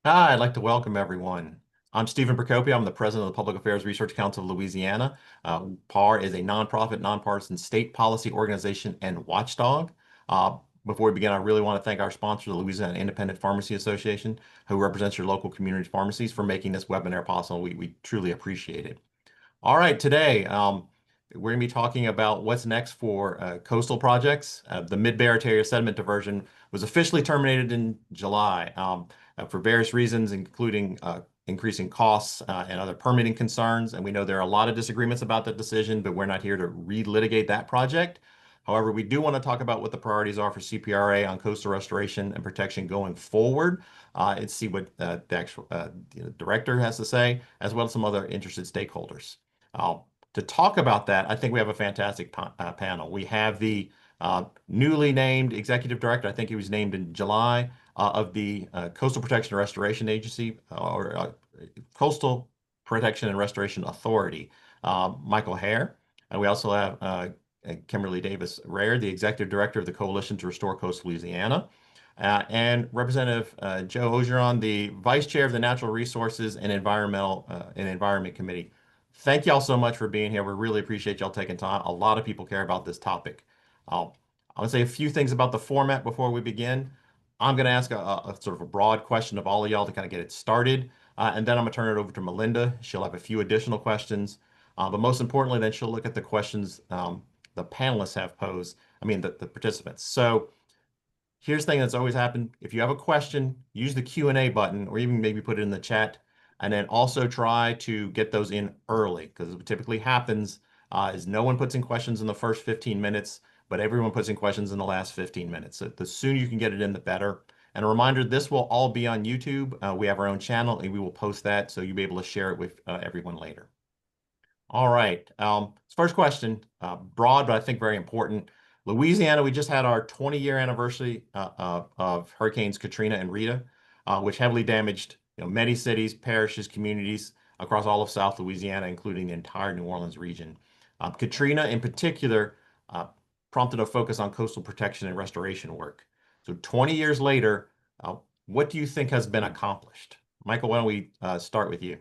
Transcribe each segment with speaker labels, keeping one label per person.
Speaker 1: Hi, I'd like to welcome everyone. I'm Stephen Procopio. I'm the president of the Public Affairs Research Council of Louisiana. PAR is a nonprofit, nonpartisan state policy organization and watchdog. Uh, Before we begin, I really want to thank our sponsor, the Louisiana Independent Pharmacy Association, who represents your local community pharmacies, for making this webinar possible. We truly appreciate it. All right, today we're going to be talking about what's next for coastal projects. The Mid-Barataria Sediment Diversion was officially terminated in July for various reasons, including increasing costs and other permitting concerns. And we know there are a lot of disagreements about that decision, but we're not here to relitigate that project. However, we do want to talk about what the priorities are for CPRA on coastal restoration and protection going forward, and see what the actual director has to say, as well as some other interested stakeholders. Uh, to talk about that, I think we have a fantastic panel. We have the newly named executive director, I think he was named in July, of the Coastal Protection and Restoration Agency, or Coastal Protection and Restoration Authority, Michael Hare. And we also have Kimberly Davis Reyher, the executive director of the Coalition to Restore Coastal Louisiana. And Representative Joe Orgeron, the vice chair of the Natural Resources and Environment Committee. Thank y'all so much for being here. We really appreciate y'all taking time. A lot of people care about this topic. Uh, I want to say a few things about the format before we begin. I'm going to ask a sort of a broad question of all of y'all to kind of get it started. And then I'm going to turn it over to Melinda. She'll have a few additional questions. But most importantly, then she'll look at the questions the panelists have posed, the participants. So here's the thing that's always happened. If you have a question, use the Q&A button or even maybe put it in the chat. And then also try to get those in early, because what typically happens is no one puts in questions in the first 15 minutes, but everyone puts in questions in the last 15 minutes. So the sooner you can get it in, the better. And a reminder, this will all be on YouTube. We have our own channel and we will post that so you'll be able to share it with everyone later. All right. First question, broad, but I think very important. Louisiana, we just had our 20-year anniversary of Hurricanes Katrina and Rita, which heavily damaged many cities, parishes, communities across all of South Louisiana, including the entire New Orleans region. Katrina, in particular, prompted a focus on coastal protection and restoration work. So 20 years later, what do you think has been accomplished? Michael, why don't we start with you?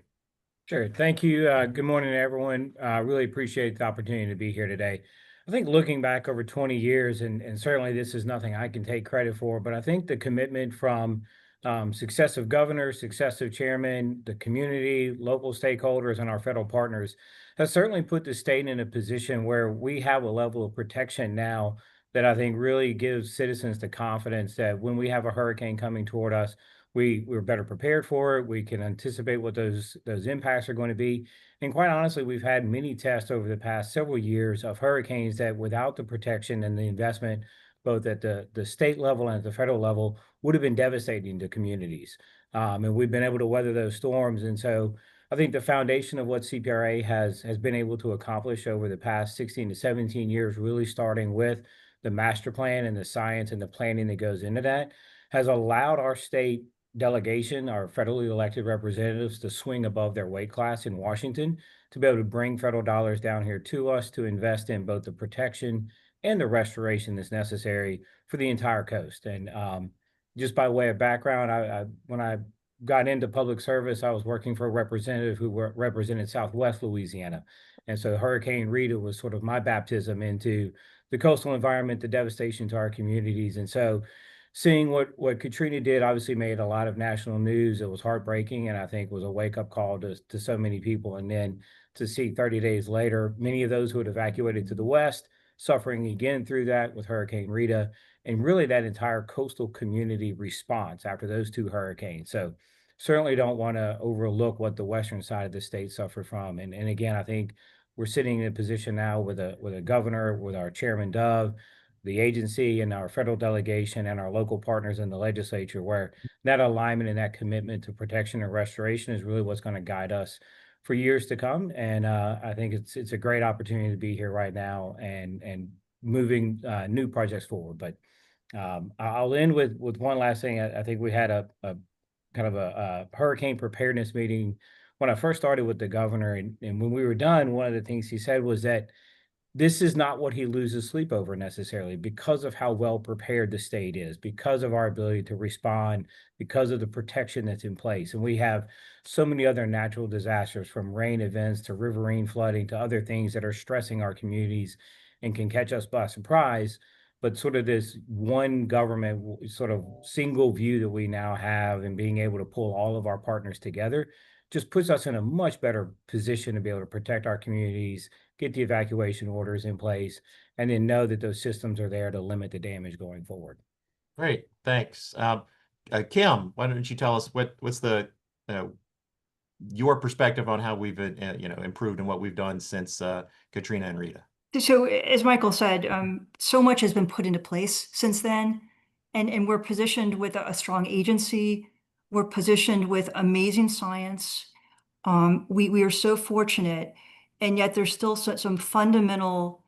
Speaker 2: Sure. Thank you. Good morning, everyone. I really appreciate the opportunity to be here today. I think looking back over 20 years, and certainly this is nothing I can take credit for, but I think the commitment from successive governors, successive chairmen, the community, local stakeholders, and our federal partners has certainly put the state in a position where we have a level of protection now that I think really gives citizens the confidence that when we have a hurricane coming toward us, we're better prepared for it. We can anticipate what those impacts are going to be. And quite honestly, we've had many tests over the past several years of hurricanes that without the protection and the investment, both at the state level and at the federal level, would have been devastating to communities. And we've been able to weather those storms. And so I think the foundation of what CPRA has been able to accomplish over the past 16 to 17 years, really starting with the master plan and the science and the planning that goes into that, has allowed our state delegation, our federally elected representatives, to swing above their weight class in Washington to be able to bring federal dollars down here to us to invest in both the protection and the restoration that's necessary for the entire coast. And just by way of background, when I got into public service, I was working for a representative who represented Southwest Louisiana. And so Hurricane Rita was sort of my baptism into the coastal environment, the devastation to our communities. And so seeing what Katrina did obviously made a lot of national news. It was heartbreaking, and I think was a wake up call to so many people. And then to see 30 days later, many of those who had evacuated to the west suffering again through that with Hurricane Rita, and really that entire coastal community response after those two hurricanes. So certainly don't want to overlook what the western side of the state suffered from. And again, I think we're sitting in a position now with a governor, with our chairman Dove, the agency and our federal delegation and our local partners in the legislature, where that alignment and that commitment to protection and restoration is really what's going to guide us for years to come. And I think it's a great opportunity to be here right now and moving new projects forward. But I'll end with one last thing. I think we had a kind of a hurricane preparedness meeting when I first started with the governor, and when we were done, one of the things he said was that this is not what he loses sleep over necessarily because of how well prepared the state is, because of our ability to respond, because of the protection that's in place. And we have so many other natural disasters, from rain events to riverine flooding to other things that are stressing our communities and can catch us by surprise. But sort of this one government, sort of single view that we now have, and being able to pull all of our partners together just puts us in a much better position to be able to protect our communities, get the evacuation orders in place, and then know that those systems are there to limit the damage going forward.
Speaker 1: Great, thanks. Kim, why don't you tell us what's the uh, your perspective on how we've improved and what we've done since Katrina and Rita?
Speaker 3: So, as Michael said, so much has been put into place since then, and we're positioned with a strong agency. We're positioned with amazing science. We are so fortunate, and yet there's still some fundamental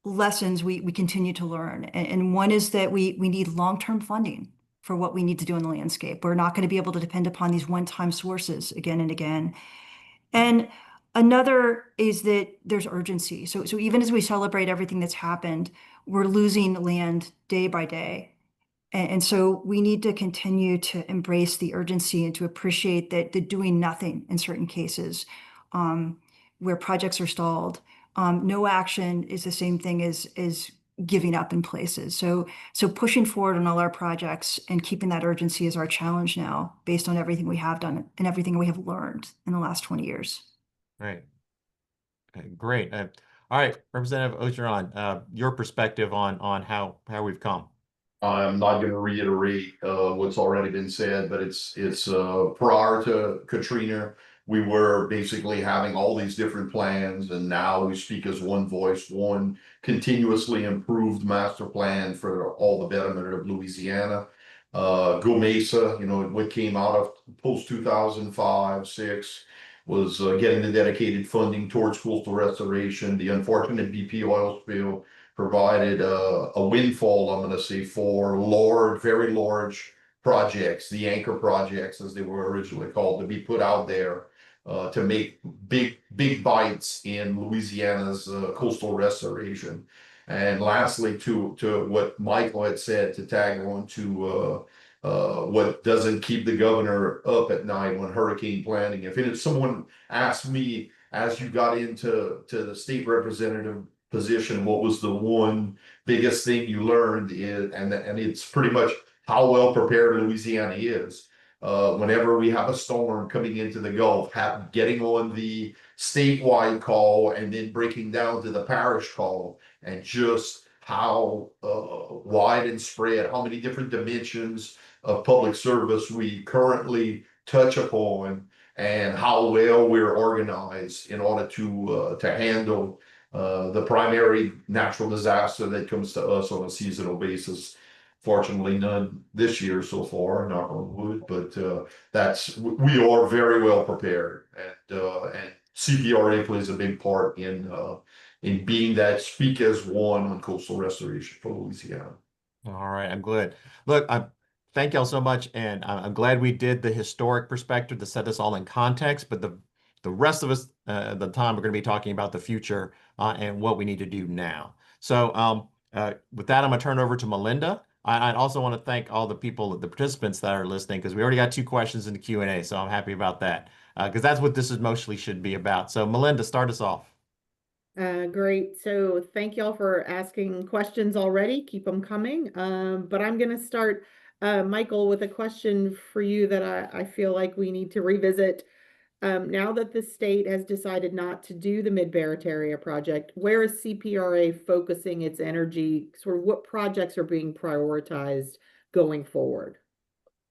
Speaker 3: lessons we continue to learn. And one is that we need long-term funding for what we need to do in the landscape. We're not going to be able to depend upon these one-time sources again and again. And another is that there's urgency. So even as we celebrate everything that's happened, we're losing land day by day. And so we need to continue to embrace the urgency and to appreciate that the doing nothing in certain cases, where projects are stalled. No action is the same thing as giving up in places. So pushing forward on all our projects and keeping that urgency is our challenge now, based on everything we have done and everything we have learned in the last 20 years.
Speaker 1: Right. Okay, great. All right, Representative Orgeron, your perspective on how we've come.
Speaker 4: I'm not going to reiterate what's already been said, but it's prior to Katrina, we were basically having all these different plans, and now we speak as one voice, one continuously improved master plan for all the betterment of Louisiana. Go Mesa, what came out of post 2005, 6 was getting the dedicated funding towards coastal restoration. The unfortunate BP oil spill provided a windfall, I'm going to say, for very large projects, the anchor projects, as they were originally called, to be put out there to make big bites in Louisiana's coastal restoration. And lastly, to what Michael had said, to tag on to what doesn't keep the governor up at night when hurricane planning. If someone asked me, as you got into the state representative position, what was the one biggest thing you learned and it's pretty much how well prepared Louisiana is. Whenever we have a storm coming into the Gulf, getting on the statewide call and then breaking down to the parish call, and just how wide and spread, how many different dimensions of public service we currently touch upon, and how well we're organized in order to handle the primary natural disaster that comes to us on a seasonal basis. Fortunately, none this year so far, knock on wood, but we are very well prepared, and CPRA plays a big part in being that speak as one on coastal restoration for Louisiana.
Speaker 1: All right, I'm glad. Look, thank y'all so much, and I'm glad we did the historic perspective to set this all in context. But the rest of us, the time, we're going to be talking about the future and what we need to do now. So with that, I'm going to turn over to Melinda. I also want to thank all the participants that are listening, because we already got 2 questions in the Q&A, so I'm happy about that, because that's what this is mostly should be about. So Melinda, start us off.
Speaker 5: Great. So thank y'all for asking questions already. Keep them coming. But I'm going to start, Michael, with a question for you that I feel like we need to revisit. Now that the state has decided not to do the Mid-Barataria project, where is CPRA focusing its energy? Sort of what projects are being prioritized going forward?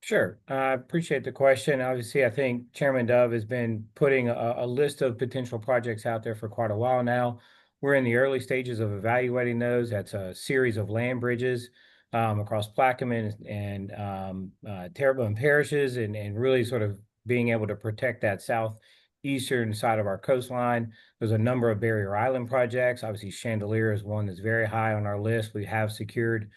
Speaker 2: Sure. I appreciate the question. Obviously, I think Chairman Dove has been putting a list of potential projects out there for quite a while now. We're in the early stages of evaluating those. That's a series of land bridges across Plaquemine and Terrebonne parishes, and really sort of being able to protect that southeastern side of our coastline. There's a number of barrier island projects. Obviously, Chandelier is one that's very high on our list. We have secured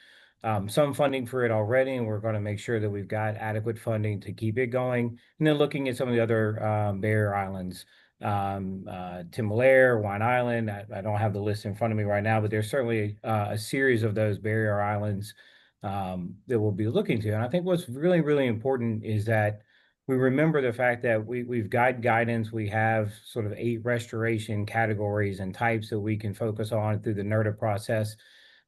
Speaker 2: some funding for it already, and we're going to make sure that we've got adequate funding to keep it going. And then looking at some of the other barrier islands Timberlake, Wine Island. I don't have the list in front of me right now, but there's certainly a series of those barrier islands that we'll be looking to. And I think what's really, really important is that we remember the fact that we've got guidance. We have sort of 8 restoration categories and types that we can focus on through the NERDA process.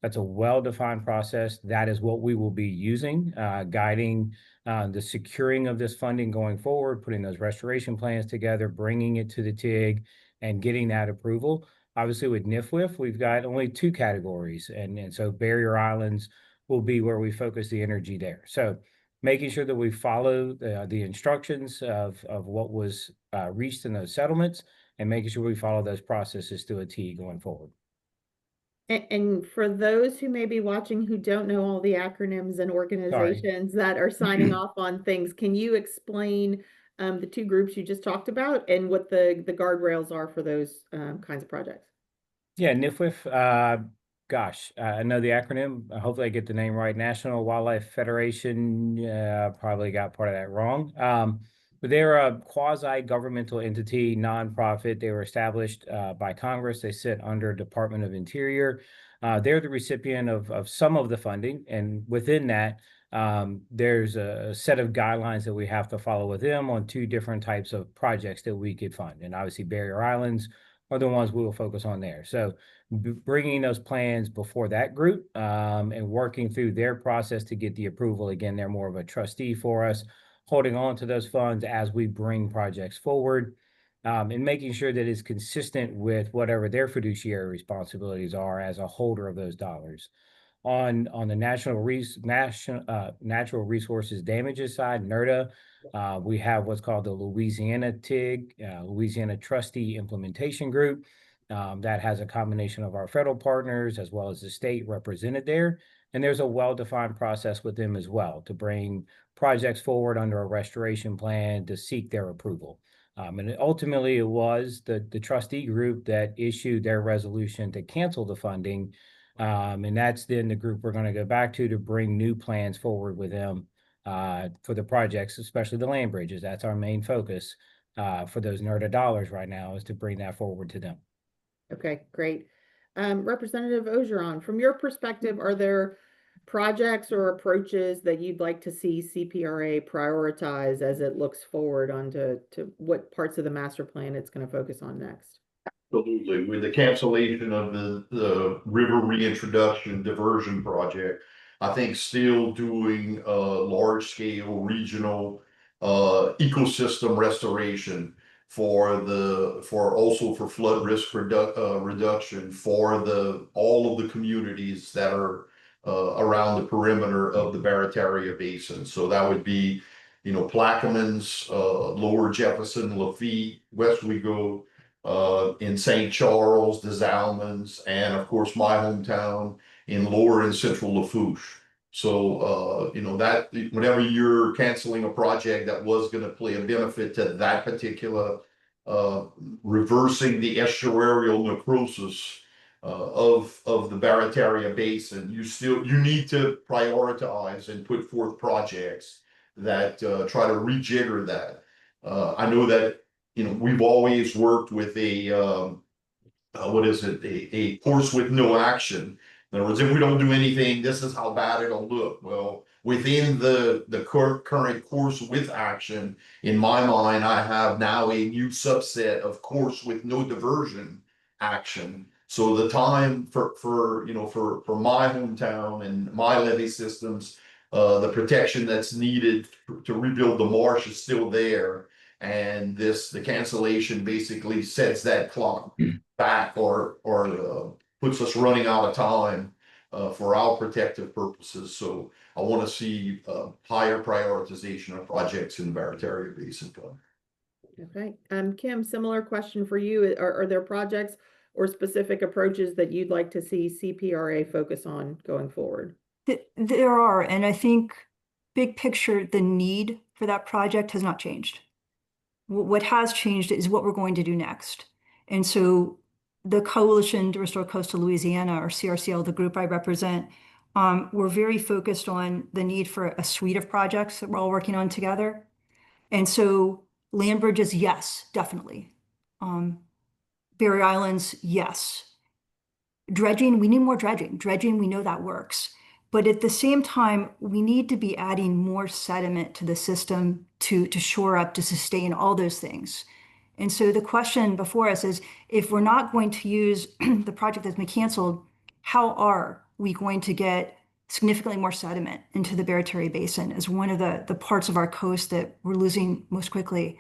Speaker 2: That's a well-defined process. That is what we will be using, guiding the securing of this funding going forward, putting those restoration plans together, bringing it to the TIG, and getting that approval. Obviously, with NIFWIF, we've got only 2 categories, and so barrier islands will be where we focus the energy there. So making sure that we follow the instructions of what was reached in those settlements, and making sure we follow those processes to a T going forward.
Speaker 5: And for those who may be watching who don't know all the acronyms and organizations that are signing off on things, can you explain the 2 groups you just talked about and what the guardrails are for those kinds of projects?
Speaker 2: Yeah, NIFWIF, gosh, I know the acronym. Hopefully I get the name right. National Wildlife Federation, probably got part of that wrong. But they're a quasi-governmental entity, nonprofit. They were established by Congress. They sit under Department of Interior. They're the recipient of some of the funding, and within that, there's a set of guidelines that we have to follow with them on 2 different types of projects that we could fund. And obviously, barrier islands are the ones we will focus on there. So bringing those plans before that group and working through their process to get the approval. Again, they're more of a trustee for us, holding on to those funds as we bring projects forward, and making sure that it's consistent with whatever their fiduciary responsibilities are as a holder of those dollars. On the natural resources damages side, NERDA, we have what's called the Louisiana TIG, Louisiana Trustee Implementation Group, that has a combination of our federal partners as well as the state represented there. And there's a well-defined process with them as well to bring projects forward under a restoration plan to seek their approval. And ultimately, it was the trustee group that issued their resolution to cancel the funding. And that's then the group we're going to go back to bring new plans forward with them for the projects, especially the land bridges. That's our main focus for those NERDA dollars right now, is to bring that forward to them.
Speaker 5: Okay, great. Representative Orgeron, from your perspective, are there projects or approaches that you'd like to see CPRA prioritize as it looks forward onto what parts of the master plan it's going to focus on next?
Speaker 4: Absolutely. With the cancellation of the river reintroduction diversion project, I think still doing large scale regional ecosystem restoration for flood risk reduction for all of the communities that are around the perimeter of the Barataria Basin. So that would be, Plaquemines, Lower Jefferson, Lafitte, West Wego, in St. Charles, the Zalmans, and of course my hometown in Lower and Central Lafourche. So that whenever you're canceling a project that was going to play a benefit to that particular reversing the estuarial necrosis of the Barataria Basin, you need to prioritize and put forth projects that try to rejigger that. I know that we've always worked with a course with no action. In other words, if we don't do anything, this is how bad it'll look. Well, within the current course with action, in my mind, I have now a new subset of course with no diversion action. So the time for my hometown and my levee systems, the protection that's needed to rebuild the marsh is still there. And the cancellation basically sets that clock back or puts us running out of time for our protective purposes. So I want to see higher prioritization of projects in the Barataria Basin.
Speaker 5: Okay. Kim, similar question for you. Are there projects or specific approaches that you'd like to see CPRA focus on going forward?
Speaker 3: There are, and I think big picture, the need for that project has not changed. What has changed is what we're going to do next. And so the Coalition to Restore Coastal Louisiana, or CRCL, the group I represent, we're very focused on the need for a suite of projects that we're all working on together. And so land bridges, yes, definitely. Barrier Islands, yes. Dredging, we need more dredging. Dredging, we know that works. But at the same time, we need to be adding more sediment to the system to shore up, to sustain all those things. And so the question before us is, if we're not going to use the project that's been canceled, how are we going to get significantly more sediment into the Barataria Basin as one of the parts of our coast that we're losing most quickly?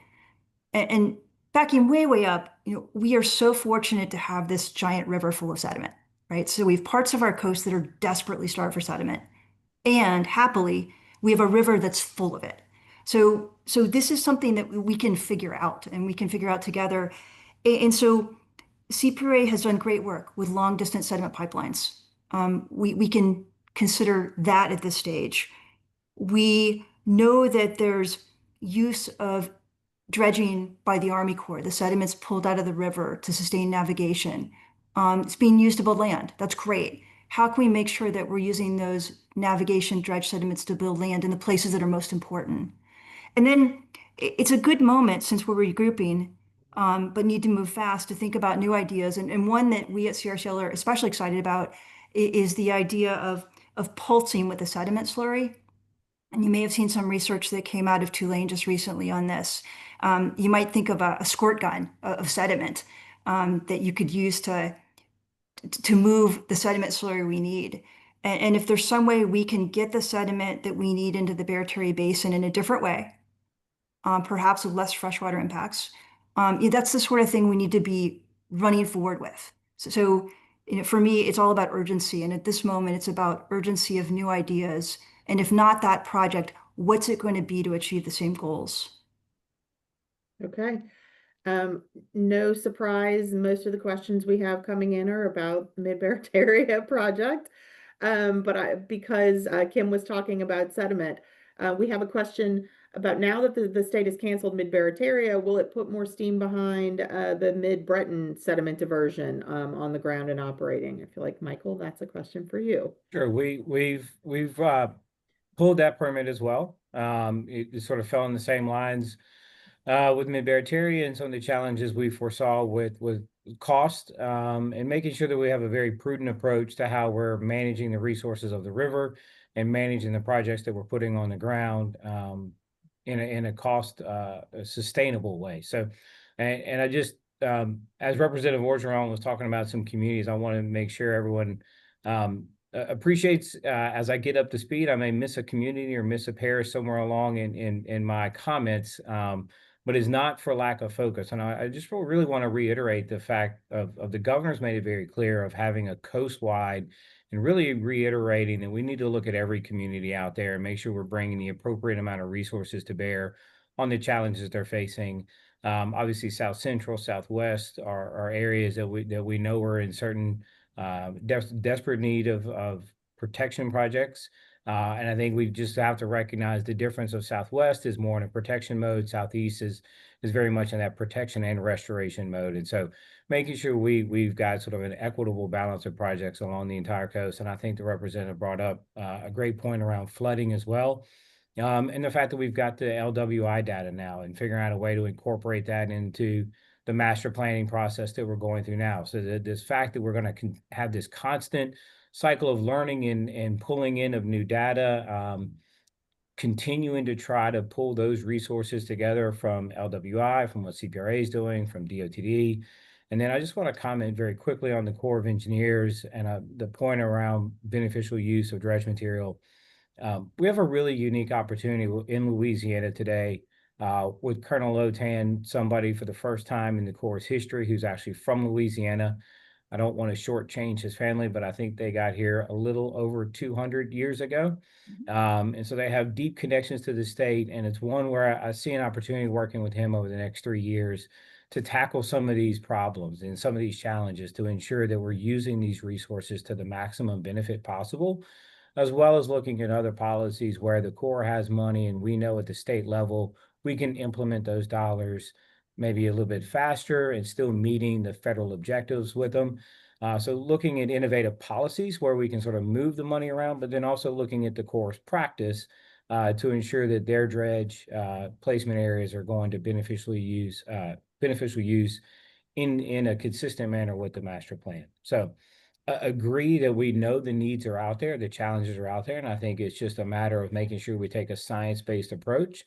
Speaker 3: And backing way, way up, we are so fortunate to have this giant river full of sediment, right? So we have parts of our coast that are desperately starved for sediment. And happily, we have a river that's full of it. So this is something that we can figure out and we can figure out together. And so CPRA has done great work with long distance sediment pipelines. We can consider that at this stage. We know that there's use of dredging by the Army Corps, the sediments pulled out of the river to sustain navigation. It's being used to build land. That's great. How can we make sure that we're using those navigation dredge sediments to build land in the places that are most important? And then it's a good moment since we're regrouping, but need to move fast to think about new ideas. And one that we at CRCL are especially excited about is the idea of pulsing with a sediment slurry. And you may have seen some research that came out of Tulane just recently on this. You might think of a squirt gun of sediment that you could use to move the sediment slurry we need. And if there's some way we can get the sediment that we need into the Barataria Basin in a different way, perhaps with less freshwater impacts, that's the sort of thing we need to be running forward with. So for me, it's all about urgency. And at this moment, it's about urgency of new ideas. And if not that project, what's it going to be to achieve the same goals?
Speaker 5: Okay. No surprise, most of the questions we have coming in are about the Mid-Barataria project. But because Kim was talking about sediment, we have a question about now that the state has canceled Mid-Barataria, will it put more steam behind the Mid-Breton sediment diversion on the ground and operating? I feel like, Michael, that's a question for you.
Speaker 2: Sure, we've pulled that permit as well. It sort of fell in the same lines with Mid-Barataria and some of the challenges we foresaw with cost and making sure that we have a very prudent approach to how we're managing the resources of the river and managing the projects that we're putting on the ground in a cost sustainable way. So, and I just as Representative Orgeron was talking about some communities, I want to make sure everyone appreciates as I get up to speed. I may miss a community or miss a parish somewhere along in my comments, but it's not for lack of focus. And I just really want to reiterate the fact of the governor's made it very clear of having a coast-wide and really reiterating that we need to look at every community out there and make sure we're bringing the appropriate amount of resources to bear on the challenges they're facing. Obviously, South Central, Southwest are areas that we know are in certain desperate need of protection projects. And I think we just have to recognize the difference of Southwest is more in a protection mode. Southeast is very much in that protection and restoration mode. And so making sure we've got sort of an equitable balance of projects along the entire coast. And I think the representative brought up a great point around flooding as well. And the fact that we've got the LWI data now and figuring out a way to incorporate that into the master planning process that we're going through now. So this fact that we're going to have this constant cycle of learning and pulling in of new data, continuing to try to pull those resources together from LWI, from what CPRA is doing, from DOTD. And then I just want to comment very quickly on the Corps of Engineers and the point around beneficial use of dredge material. We have a really unique opportunity in Louisiana today with Colonel Lotan, somebody for the first time in the Corps' history who's actually from Louisiana. I don't want to shortchange his family, but I think they got here a little over 200 years ago. And so they have deep connections to the state. And it's one where I see an opportunity working with him over the next 3 years to tackle some of these problems and some of these challenges to ensure that we're using these resources to the maximum benefit possible, as well as looking at other policies where the Corps has money and we know at the state level we can implement those dollars maybe a little bit faster and still meeting the federal objectives with them. So looking at innovative policies where we can sort of move the money around, but then also looking at the Corps' practice to ensure that their dredge placement areas are going to beneficial use in a consistent manner with the master plan. So agree that we know the needs are out there, the challenges are out there, and I think it's just a matter of making sure we take a science-based approach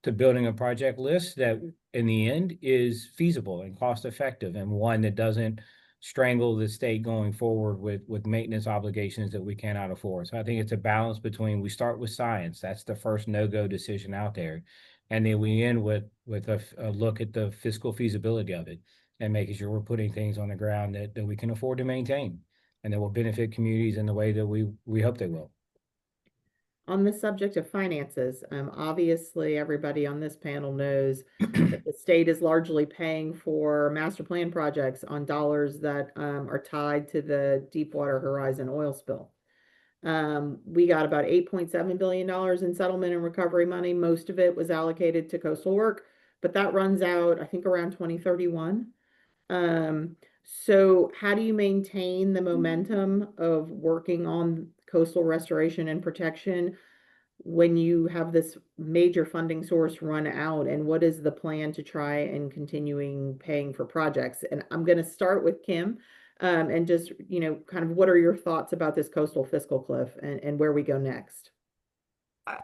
Speaker 2: to building a project list that in the end is feasible and cost effective, and one that doesn't strangle the state going forward with maintenance obligations that we cannot afford. So I think it's a balance between, we start with science, that's the first no-go decision out there, and then we end with a look at the fiscal feasibility of it and making sure we're putting things on the ground that we can afford to maintain and that will benefit communities in the way that we hope they will.
Speaker 5: On the subject of finances, obviously everybody on this panel knows that the state is largely paying for master plan projects on dollars that are tied to the Deepwater Horizon oil spill. We got about $8.7 billion in settlement and recovery money. Most of it was allocated to coastal work, but that runs out, I think, around 2031. So how do you maintain the momentum of working on coastal restoration and protection when you have this major funding source run out? And what is the plan to try and continuing paying for projects? And I'm going to start with Kim, and just, kind of what are your thoughts about this coastal fiscal cliff and where we go next?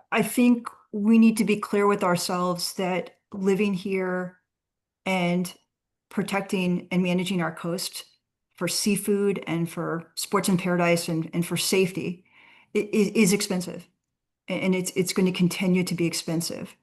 Speaker 3: I think we need to be clear with ourselves that living here and protecting and managing our coast for seafood and for sports in paradise and for safety is expensive. And it's going to continue to be expensive.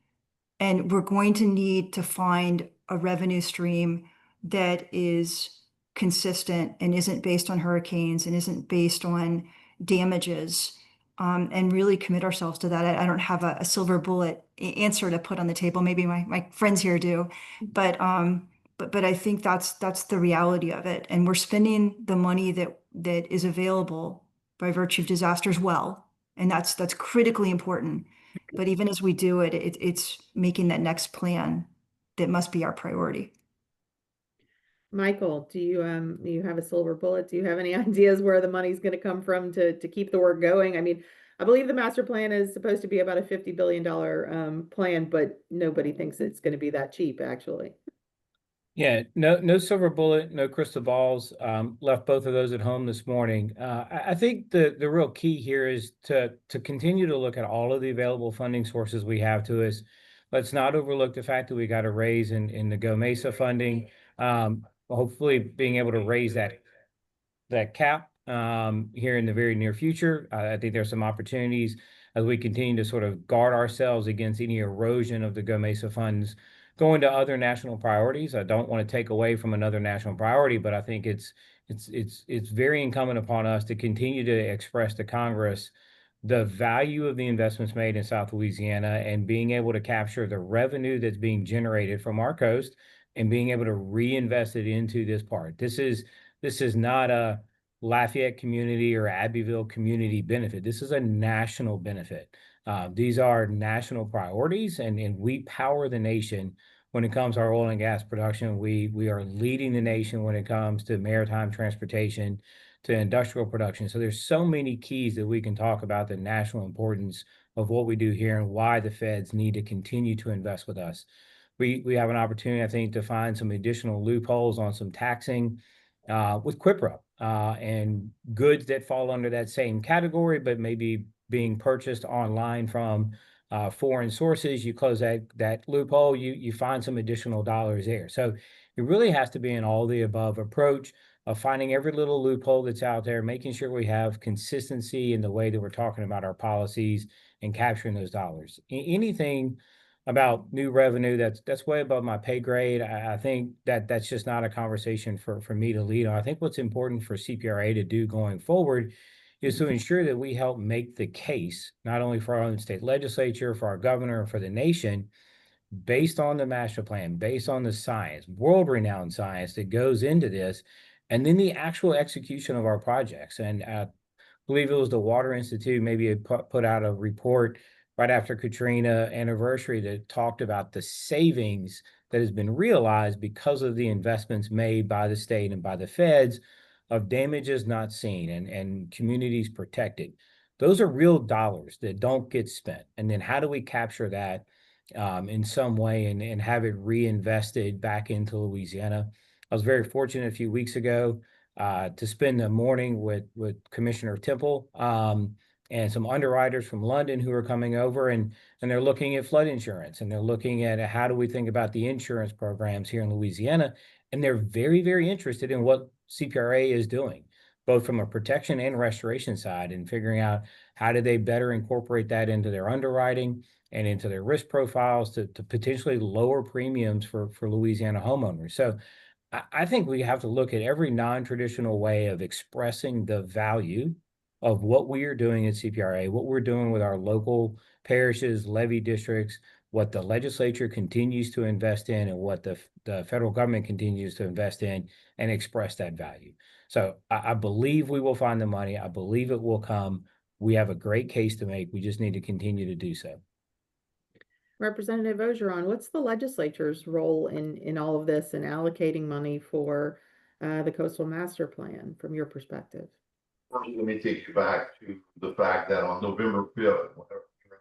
Speaker 3: And we're going to need to find a revenue stream that is consistent and isn't based on hurricanes and isn't based on damages, and really commit ourselves to that. I don't have a silver bullet answer to put on the table. Maybe my friends here do, but I think that's the reality of it. And we're spending the money that is available by virtue of disasters well, and that's critically important. But even as we do it, it's making that next plan that must be our priority.
Speaker 5: Michael, do you have a silver bullet? Do you have any ideas where the money's going to come from to keep the work going? I mean, I believe the master plan is supposed to be about a $50 billion plan, but nobody thinks it's going to be that cheap, actually.
Speaker 2: Yeah, no silver bullet, no crystal balls. Left both of those at home this morning. I think the real key here is to continue to look at all of the available funding sources we have to us. Let's not overlook the fact that we got a raise in the Go Mesa funding. Hopefully being able to raise that cap here in the very near future. I think there's some opportunities as we continue to sort of guard ourselves against any erosion of the Go Mesa funds going to other national priorities. I don't want to take away from another national priority, but I think it's very incumbent upon us to continue to express to Congress the value of the investments made in South Louisiana and being able to capture the revenue that's being generated from our coast and being able to reinvest it into this part. This is not a Lafayette community or Abbeville community benefit. This is a national benefit. These are national priorities, and we power the nation when it comes to our oil and gas production. We are leading the nation when it comes to maritime transportation, to industrial production. So there's so many keys that we can talk about the national importance of what we do here and why the feds need to continue to invest with us. We have an opportunity, I think, to find some additional loopholes on some taxing with QIPRA and goods that fall under that same category, but maybe being purchased online from foreign sources. You close that loophole, you find some additional dollars there. So it really has to be an all the above approach of finding every little loophole that's out there, making sure we have consistency in the way that we're talking about our policies and capturing those dollars. Anything about new revenue that's way above my pay grade. I think that's just not a conversation for me to lead on. I think what's important for CPRA to do going forward is to ensure that we help make the case, not only for our own state legislature, for our governor, and for the nation, based on the master plan, based on the science, world-renowned science that goes into this, and then the actual execution of our projects. And I believe it was the Water Institute maybe had put out a report right after Katrina anniversary that talked about the savings that has been realized because of the investments made by the state and by the feds of damages not seen and communities protected. Those are real dollars that don't get spent. And then how do we capture that in some way and have it reinvested back into Louisiana? I was very fortunate a few weeks ago to spend the morning with Commissioner Temple and some underwriters from London who are coming over, and they're looking at flood insurance, and they're looking at how do we think about the insurance programs here in Louisiana, and they're very, very interested in what CPRA is doing, both from a protection and restoration side, and figuring out how do they better incorporate that into their underwriting and into their risk profiles to potentially lower premiums for Louisiana homeowners. So I think we have to look at every non-traditional way of expressing the value of what we are doing at CPRA, what we're doing with our local parishes, levy districts, what the legislature continues to invest in, and what the federal government continues to invest in, and express that value. So I believe we will find the money. I believe it will come. We have a great case to make. We just need to continue to do so.
Speaker 5: Representative Orgeron, what's the legislature's role in all of this and allocating money for the coastal master plan from your perspective?
Speaker 4: First, let me take you back to the fact that on November 5th,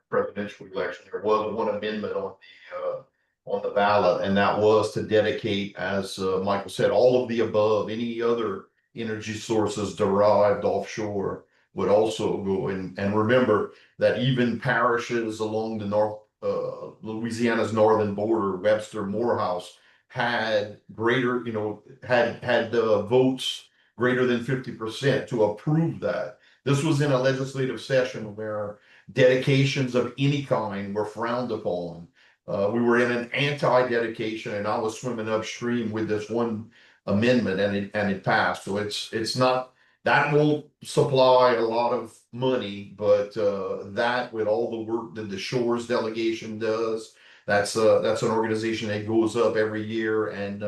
Speaker 4: presidential election, there was one amendment on the ballot, and that was to dedicate, as Michael said, all of the above, any other energy sources derived offshore would also go in. And remember that even parishes along the Louisiana's northern border, Webster, Morehouse, had greater, had votes greater than 50% to approve that. This was in a legislative session where dedications of any kind were frowned upon. We were in an anti-dedication, and I was swimming upstream with this one amendment, and it passed. So it's not, that won't supply a lot of money, but that, with all the work that the Shores delegation does, that's an organization that goes up every year and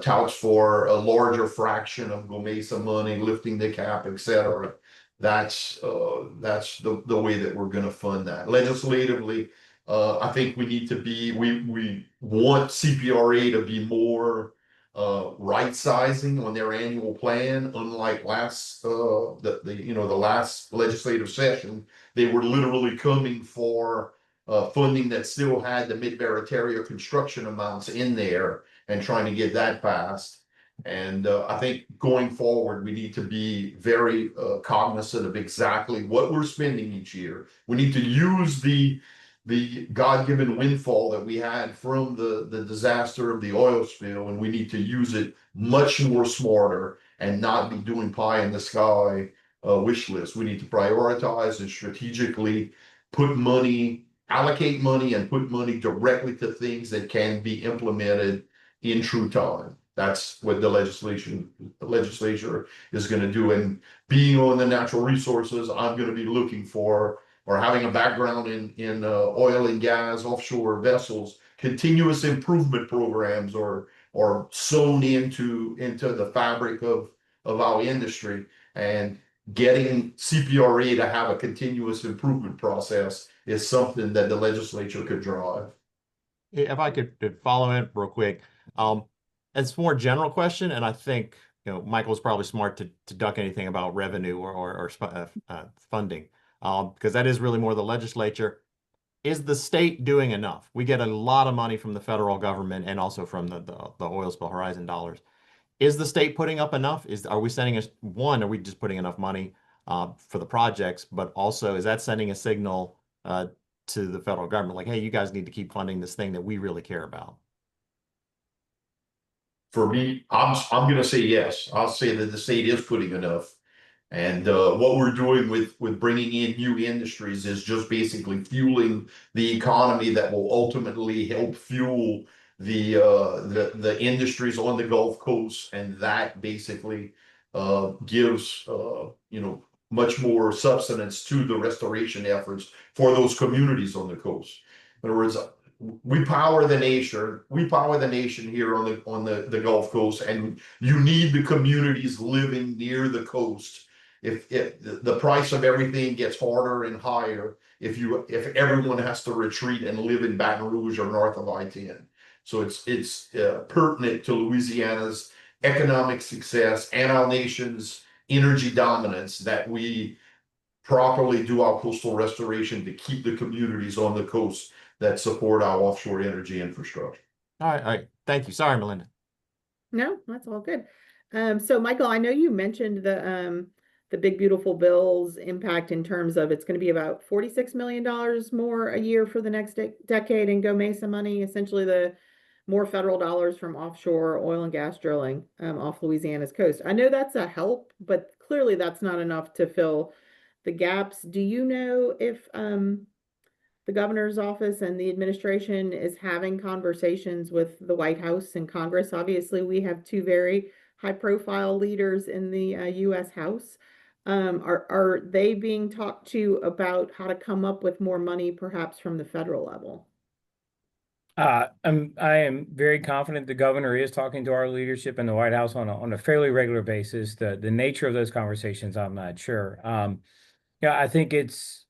Speaker 4: touts for a larger fraction of GOMESA money, lifting the cap, etc. That's the way that we're going to fund that. Legislatively, I think we need to be, we want CPRA to be more right sizing on their annual plan. Unlike the last legislative session, they were literally coming for funding that still had the Mid-Barataria construction amounts in there and trying to get that passed. And I think going forward, we need to be very cognizant of exactly what we're spending each year. We need to use the God-given windfall that we had from the disaster of the oil spill, and we need to use it much more smarter and not be doing pie in the sky wish lists. We need to prioritize and strategically put money, allocate money, and put money directly to things that can be implemented in true time. That's what the legislature is going to do. And being on the natural resources, I'm going to be looking for, or having a background in oil and gas offshore vessels, continuous improvement programs or sewn into the fabric of our industry, and getting CPRA to have a continuous improvement process is something that the legislature could drive.
Speaker 1: If I could follow in real quick, it's more general question, and I think Michael's probably smart to duck anything about revenue or funding, because that is really more the legislature. Is the state doing enough? We get a lot of money from the federal government and also from the oil spill horizon dollars. Is the state putting up enough? Are we sending are we just putting enough money for the projects, but also is that sending a signal to the federal government, like, hey, you guys need to keep funding this thing that we really care about?
Speaker 4: For me, I'm going to say yes. I'll say that the state is putting enough. And what we're doing with bringing in new industries is just basically fueling the economy that will ultimately help fuel the industries on the Gulf Coast, and that basically gives much more substance to the restoration efforts for those communities on the coast. In other words, we power the nation. We power the nation here on the Gulf Coast, and you need the communities living near the coast. If the price of everything gets harder and higher, if everyone has to retreat and live in Baton Rouge or north of I-10. So it's pertinent to Louisiana's economic success and our nation's energy dominance that we properly do our coastal restoration to keep the communities on the coast that support our offshore energy infrastructure.
Speaker 1: All right. Thank you. Sorry, Melinda.
Speaker 5: No, that's all good. So Michael, I know you mentioned the Big Beautiful Bill's impact in terms of it's going to be about $46 million more a year for the next decade in Go Mesa money, essentially the more federal dollars from offshore oil and gas drilling off Louisiana's coast. I know that's a help, but clearly that's not enough to fill the gaps. Do you know if the governor's office and the administration is having conversations with the White House and Congress? Obviously, we have two very high-profile leaders in the U.S. House. Are they being talked to about how to come up with more money, perhaps from the federal level?
Speaker 2: I am very confident the governor is talking to our leadership in the White House on a fairly regular basis. The nature of those conversations, I'm not sure. Yeah, I think it's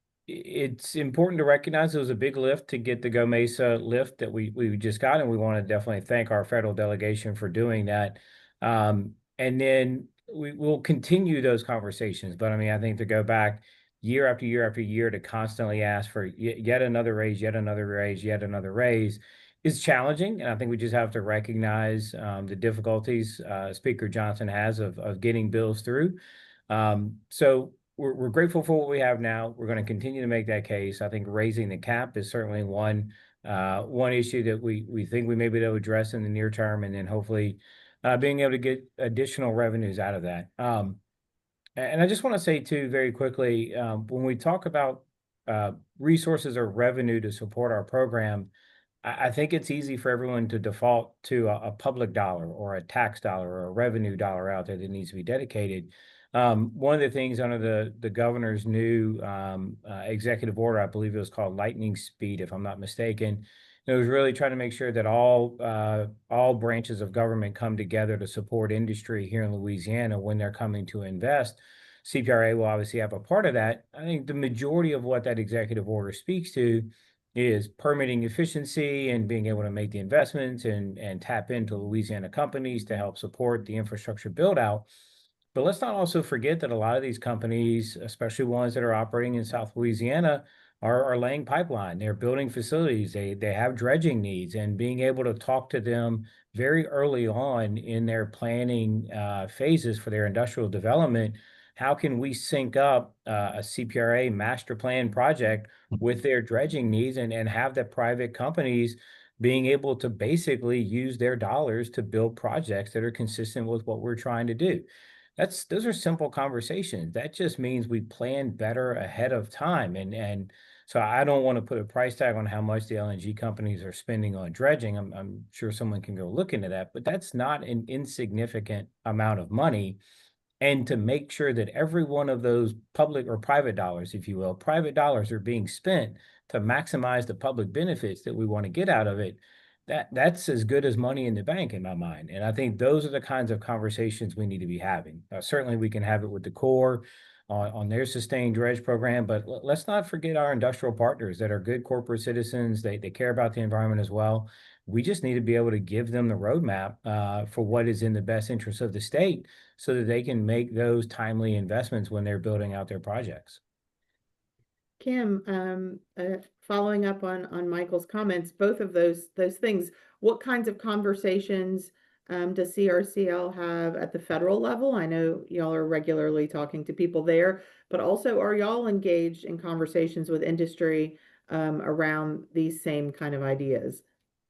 Speaker 2: important to recognize it was a big lift to get the Go Mesa lift that we just got, and we want to definitely thank our federal delegation for doing that. And then we will continue those conversations. But I mean, I think to go back year after year after year to constantly ask for yet another raise, yet another raise, yet another raise is challenging. And I think we just have to recognize the difficulties Speaker Johnson has of getting bills through. So we're grateful for what we have now. We're going to continue to make that case. I think raising the cap is certainly one issue that we think we may be able to address in the near term, and then hopefully being able to get additional revenues out of that. And I just want to say too, very quickly, when we talk about resources or revenue to support our program, I think it's easy for everyone to default to a public dollar or a tax dollar or a revenue dollar out there that needs to be dedicated. One of the things under the governor's new executive order, I believe it was called lightning speed, if I'm not mistaken, it was really trying to make sure that all branches of government come together to support industry here in Louisiana when they're coming to invest. CPRA will obviously have a part of that. I think the majority of what that executive order speaks to is permitting efficiency and being able to make the investments and tap into Louisiana companies to help support the infrastructure build out. But let's not also forget that a lot of these companies, especially ones that are operating in South Louisiana, are laying pipeline. They're building facilities. They have dredging needs, and being able to talk to them very early on in their planning phases for their industrial development. How can we sync up a CPRA master plan project with their dredging needs and have the private companies being able to basically use their dollars to build projects that are consistent with what we're trying to do? Those are simple conversations. That just means we plan better ahead of time. And so I don't want to put a price tag on how much the LNG companies are spending on dredging. I'm sure someone can go look into that, but that's not an insignificant amount of money. And to make sure that every one of those public or private dollars, if you will, private dollars are being spent to maximize the public benefits that we want to get out of it, that's as good as money in the bank in my mind. And I think those are the kinds of conversations we need to be having. Certainly we can have it with the Corps on their sustained dredge program, but let's not forget our industrial partners that are good corporate citizens. They care about the environment as well. We just need to be able to give them the roadmap for what is in the best interest of the state so that they can make those timely investments when they're building out their projects.
Speaker 5: Kim, following up on Michael's comments, both of those things, what kinds of conversations does CRCL have at the federal level? I know y'all are regularly talking to people there, but also are y'all engaged in conversations with industry around these same kind of ideas?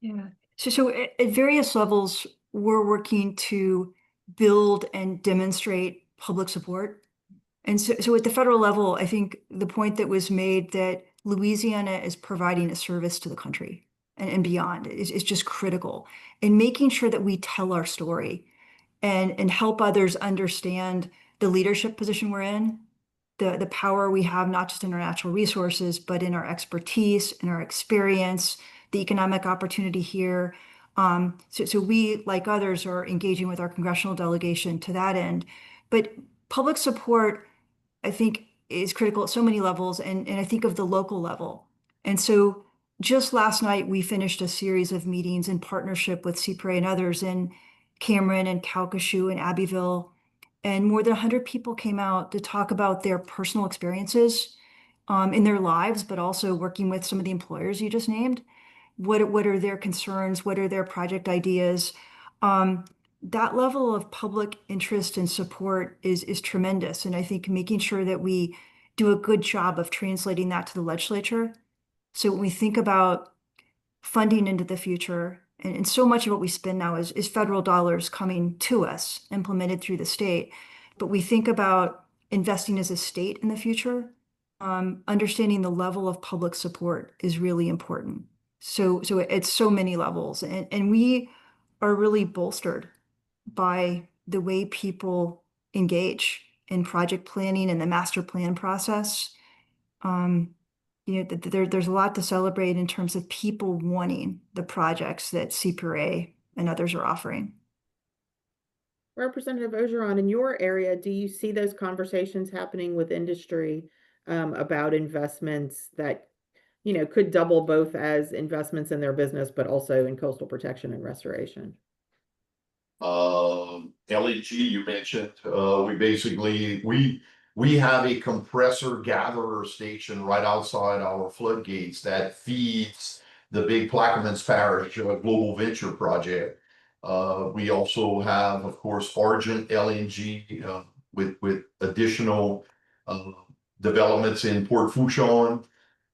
Speaker 3: Yeah. So at various levels, we're working to build and demonstrate public support. And so at the federal level, I think the point that was made that Louisiana is providing a service to the country and beyond is just critical. And making sure that we tell our story and help others understand the leadership position we're in, the power we have, not just in our natural resources, but in our expertise, in our experience, the economic opportunity here. So we, like others, are engaging with our congressional delegation to that end. But public support, I think, is critical at so many levels, and I think of the local level. And so just last night, we finished a series of meetings in partnership with CPRA and others in Cameron and Calcasieu and Abbeville. And more than 100 people came out to talk about their personal experiences in their lives, but also working with some of the employers you just named. What are their concerns? What are their project ideas? that level of public interest and support is tremendous. And I think making sure that we do a good job of translating that to the legislature. So when we think about funding into the future, and so much of what we spend now is federal dollars coming to us, implemented through the state. But we think about investing as a state in the future, understanding the level of public support is really important. So it's so many levels, and we are really bolstered by the way people engage in project planning and the master plan process. There's a lot to celebrate in terms of people wanting the projects that CPRA and others are offering.
Speaker 5: Representative Orgeron, in your area, do you see those conversations happening with industry about investments that, could double both as investments in their business, but also in coastal protection and restoration?
Speaker 4: LNG, you mentioned, we have a compressor gatherer station right outside our floodgates that feeds the big Plaquemines Parish Global Venture Project. We also have, of course, Argent LNG with additional developments in Port Fourchon.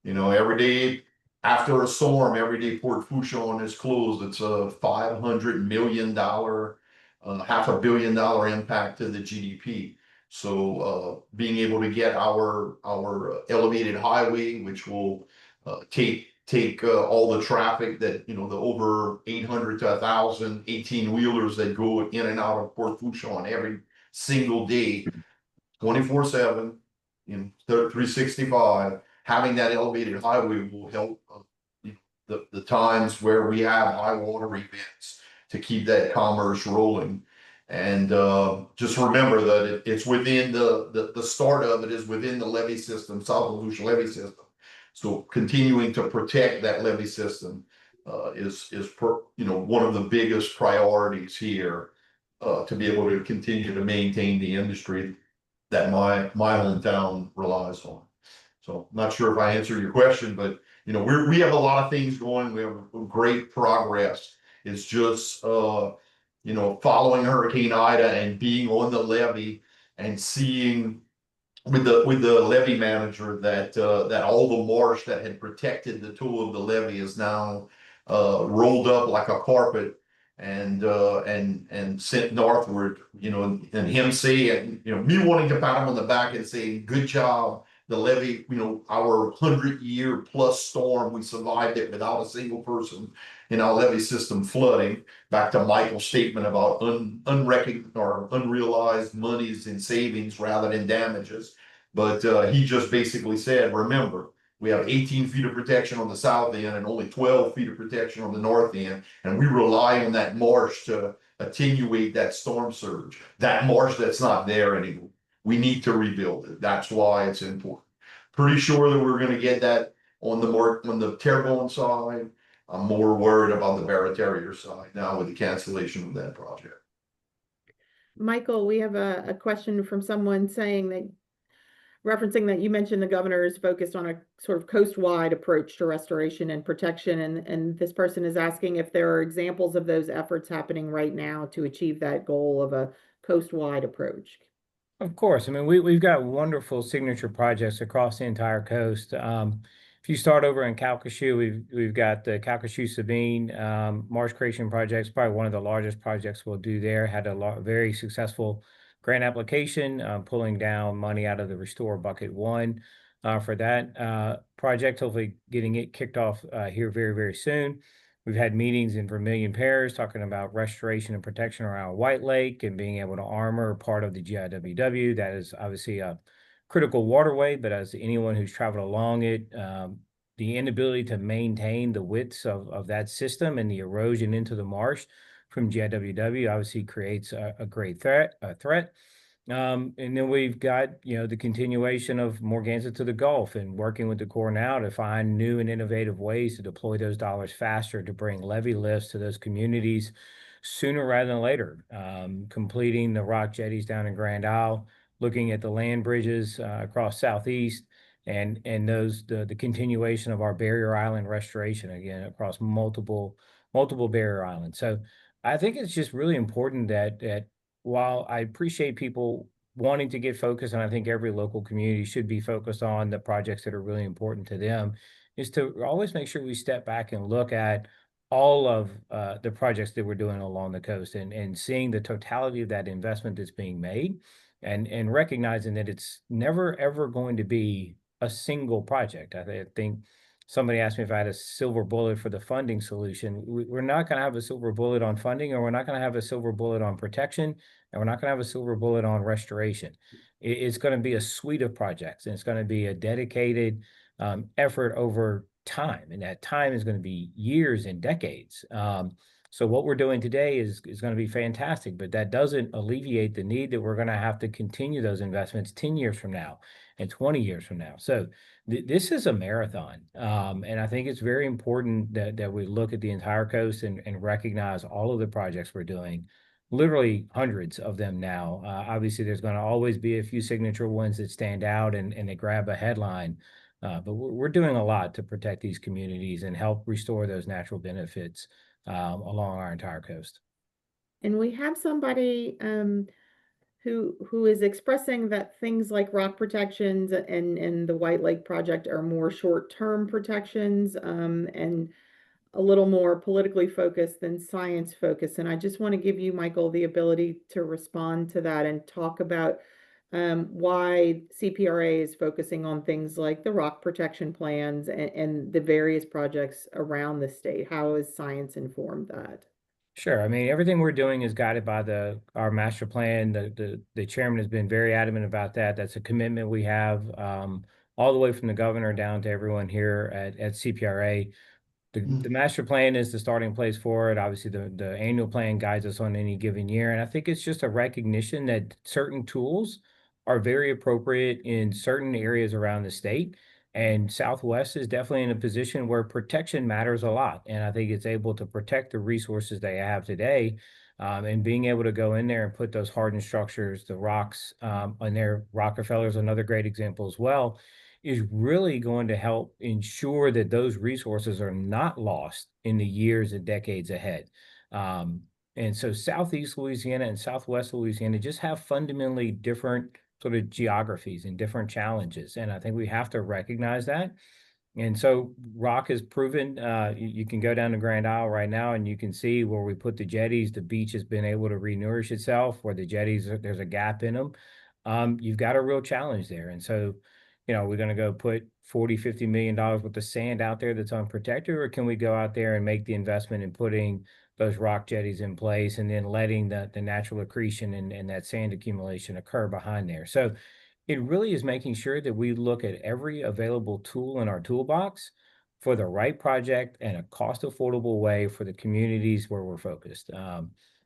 Speaker 4: Every day after a storm, every day Port Fourchon is closed. It's a $500 million, $500 million impact to the GDP. So being able to get our elevated highway, which will take all the traffic that, the over 800 to 1,000 18-wheelers that go in and out of Port Fourchon every single day, 24/7, 365, having that elevated highway will help the times where we have high water events to keep that commerce rolling. And just remember that it's within the start of it is within the levee system, South Volusia levee system. So continuing to protect that levee system is one of the biggest priorities here to be able to continue to maintain the industry that my hometown relies on. So not sure if I answered your question, but we have a lot of things going. We have great progress. It's just following Hurricane Ida and being on the levee and seeing with the levee manager that all the marsh that had protected the toe of the levee is now rolled up like a carpet and sent northward. And him saying, me wanting to pat him on the back and saying, "Good job, the levee. Our 100-year plus storm, we survived it without a single person in our levee system flooding." Back to Michael's statement about unrecognized or unrealized monies in savings rather than damages. But he just basically said, remember, we have 18 feet of protection on the south end and only 12 feet of protection on the north end. And we rely on that marsh to attenuate that storm surge. That marsh that's not there anymore. We need to rebuild it. That's why it's important. Pretty sure that we're going to get that on the Terrebonne side. I'm more worried about the Barataria side now with the cancellation of that project.
Speaker 5: Michael, we have a question from someone saying that, referencing that you mentioned the governor is focused on a sort of coast-wide approach to restoration and protection. And this person is asking if there are examples of those efforts happening right now to achieve that goal of a coast-wide approach.
Speaker 2: Of course. I mean, we've got wonderful signature projects across the entire coast. If you start over in Calcasieu, we've got the Calcasieu Sabine Marsh Creation Project, probably one of the largest projects we'll do there. Had a very successful grant application, pulling down money out of the Restore Bucket 1 for that project, hopefully getting it kicked off here very, very soon. We've had meetings in Vermilion Parish talking about restoration and protection around White Lake and being able to armor part of the GIWW. That is obviously a critical waterway, but as anyone who's traveled along it, the inability to maintain the widths of that system and the erosion into the marsh from GIWW obviously creates a great threat. And then we've got, the continuation of Morganza to the Gulf and working with the Corps now to find new and innovative ways to deploy those dollars faster to bring levee lifts to those communities sooner rather than later. Completing the rock jetties down in Grand Isle, looking at the land bridges across Southeast, and the continuation of our barrier island restoration again across multiple barrier islands. So I think it's just really important that while I appreciate people wanting to get focused, and I think every local community should be focused on the projects that are really important to them, is to always make sure we step back and look at all of the projects that we're doing along the coast and seeing the totality of that investment that's being made and recognizing that it's never ever going to be a single project. I think somebody asked me if I had a silver bullet for the funding solution. We're not going to have a silver bullet on funding, or we're not going to have a silver bullet on protection, and we're not going to have a silver bullet on restoration. It's going to be a suite of projects, and it's going to be a dedicated effort over time, and that time is going to be years and decades. So what we're doing today is going to be fantastic, but that doesn't alleviate the need that we're going to have to continue those investments 10 years from now and 20 years from now. So this is a marathon. And I think it's very important that we look at the entire coast and recognize all of the projects we're doing, literally hundreds of them now. Obviously, there's going to always be a few signature ones that stand out and they grab a headline. But we're doing a lot to protect these communities and help restore those natural benefits along our entire coast.
Speaker 5: And we have somebody who is expressing that things like rock protections and the White Lake project are more short-term protections and a little more politically focused than science focused. And I just want to give you, Michael, the ability to respond to that and talk about why CPRA is focusing on things like the rock protection plans and the various projects around the state. How has science informed that?
Speaker 2: Sure. I mean, everything we're doing is guided by our master plan. The chairman has been very adamant about that. That's a commitment we have all the way from the governor down to everyone here at CPRA. The master plan is the starting place for it. Obviously, the annual plan guides us on any given year. And I think it's just a recognition that certain tools are very appropriate in certain areas around the state. And Southwest is definitely in a position where protection matters a lot. And I think it's able to protect the resources they have today. And being able to go in there and put those hardened structures, the rocks on there, Rockefeller's another great example as well, is really going to help ensure that those resources are not lost in the years and decades ahead. And so Southeast Louisiana and Southwest Louisiana just have fundamentally different sort of geographies and different challenges. And I think we have to recognize that. And so rock has proven, you can go down to Grand Isle right now and you can see where we put the jetties, the beach has been able to renourish itself. Where the jetties, there's a gap in them. You've got a real challenge there. And so, we're going to go put 40, $50 million worth of sand out there that's unprotected, or can we go out there and make the investment in putting those rock jetties in place and then letting the natural accretion and that sand accumulation occur behind there? So it really is making sure that we look at every available tool in our toolbox for the right project and a cost affordable way for the communities where we're focused.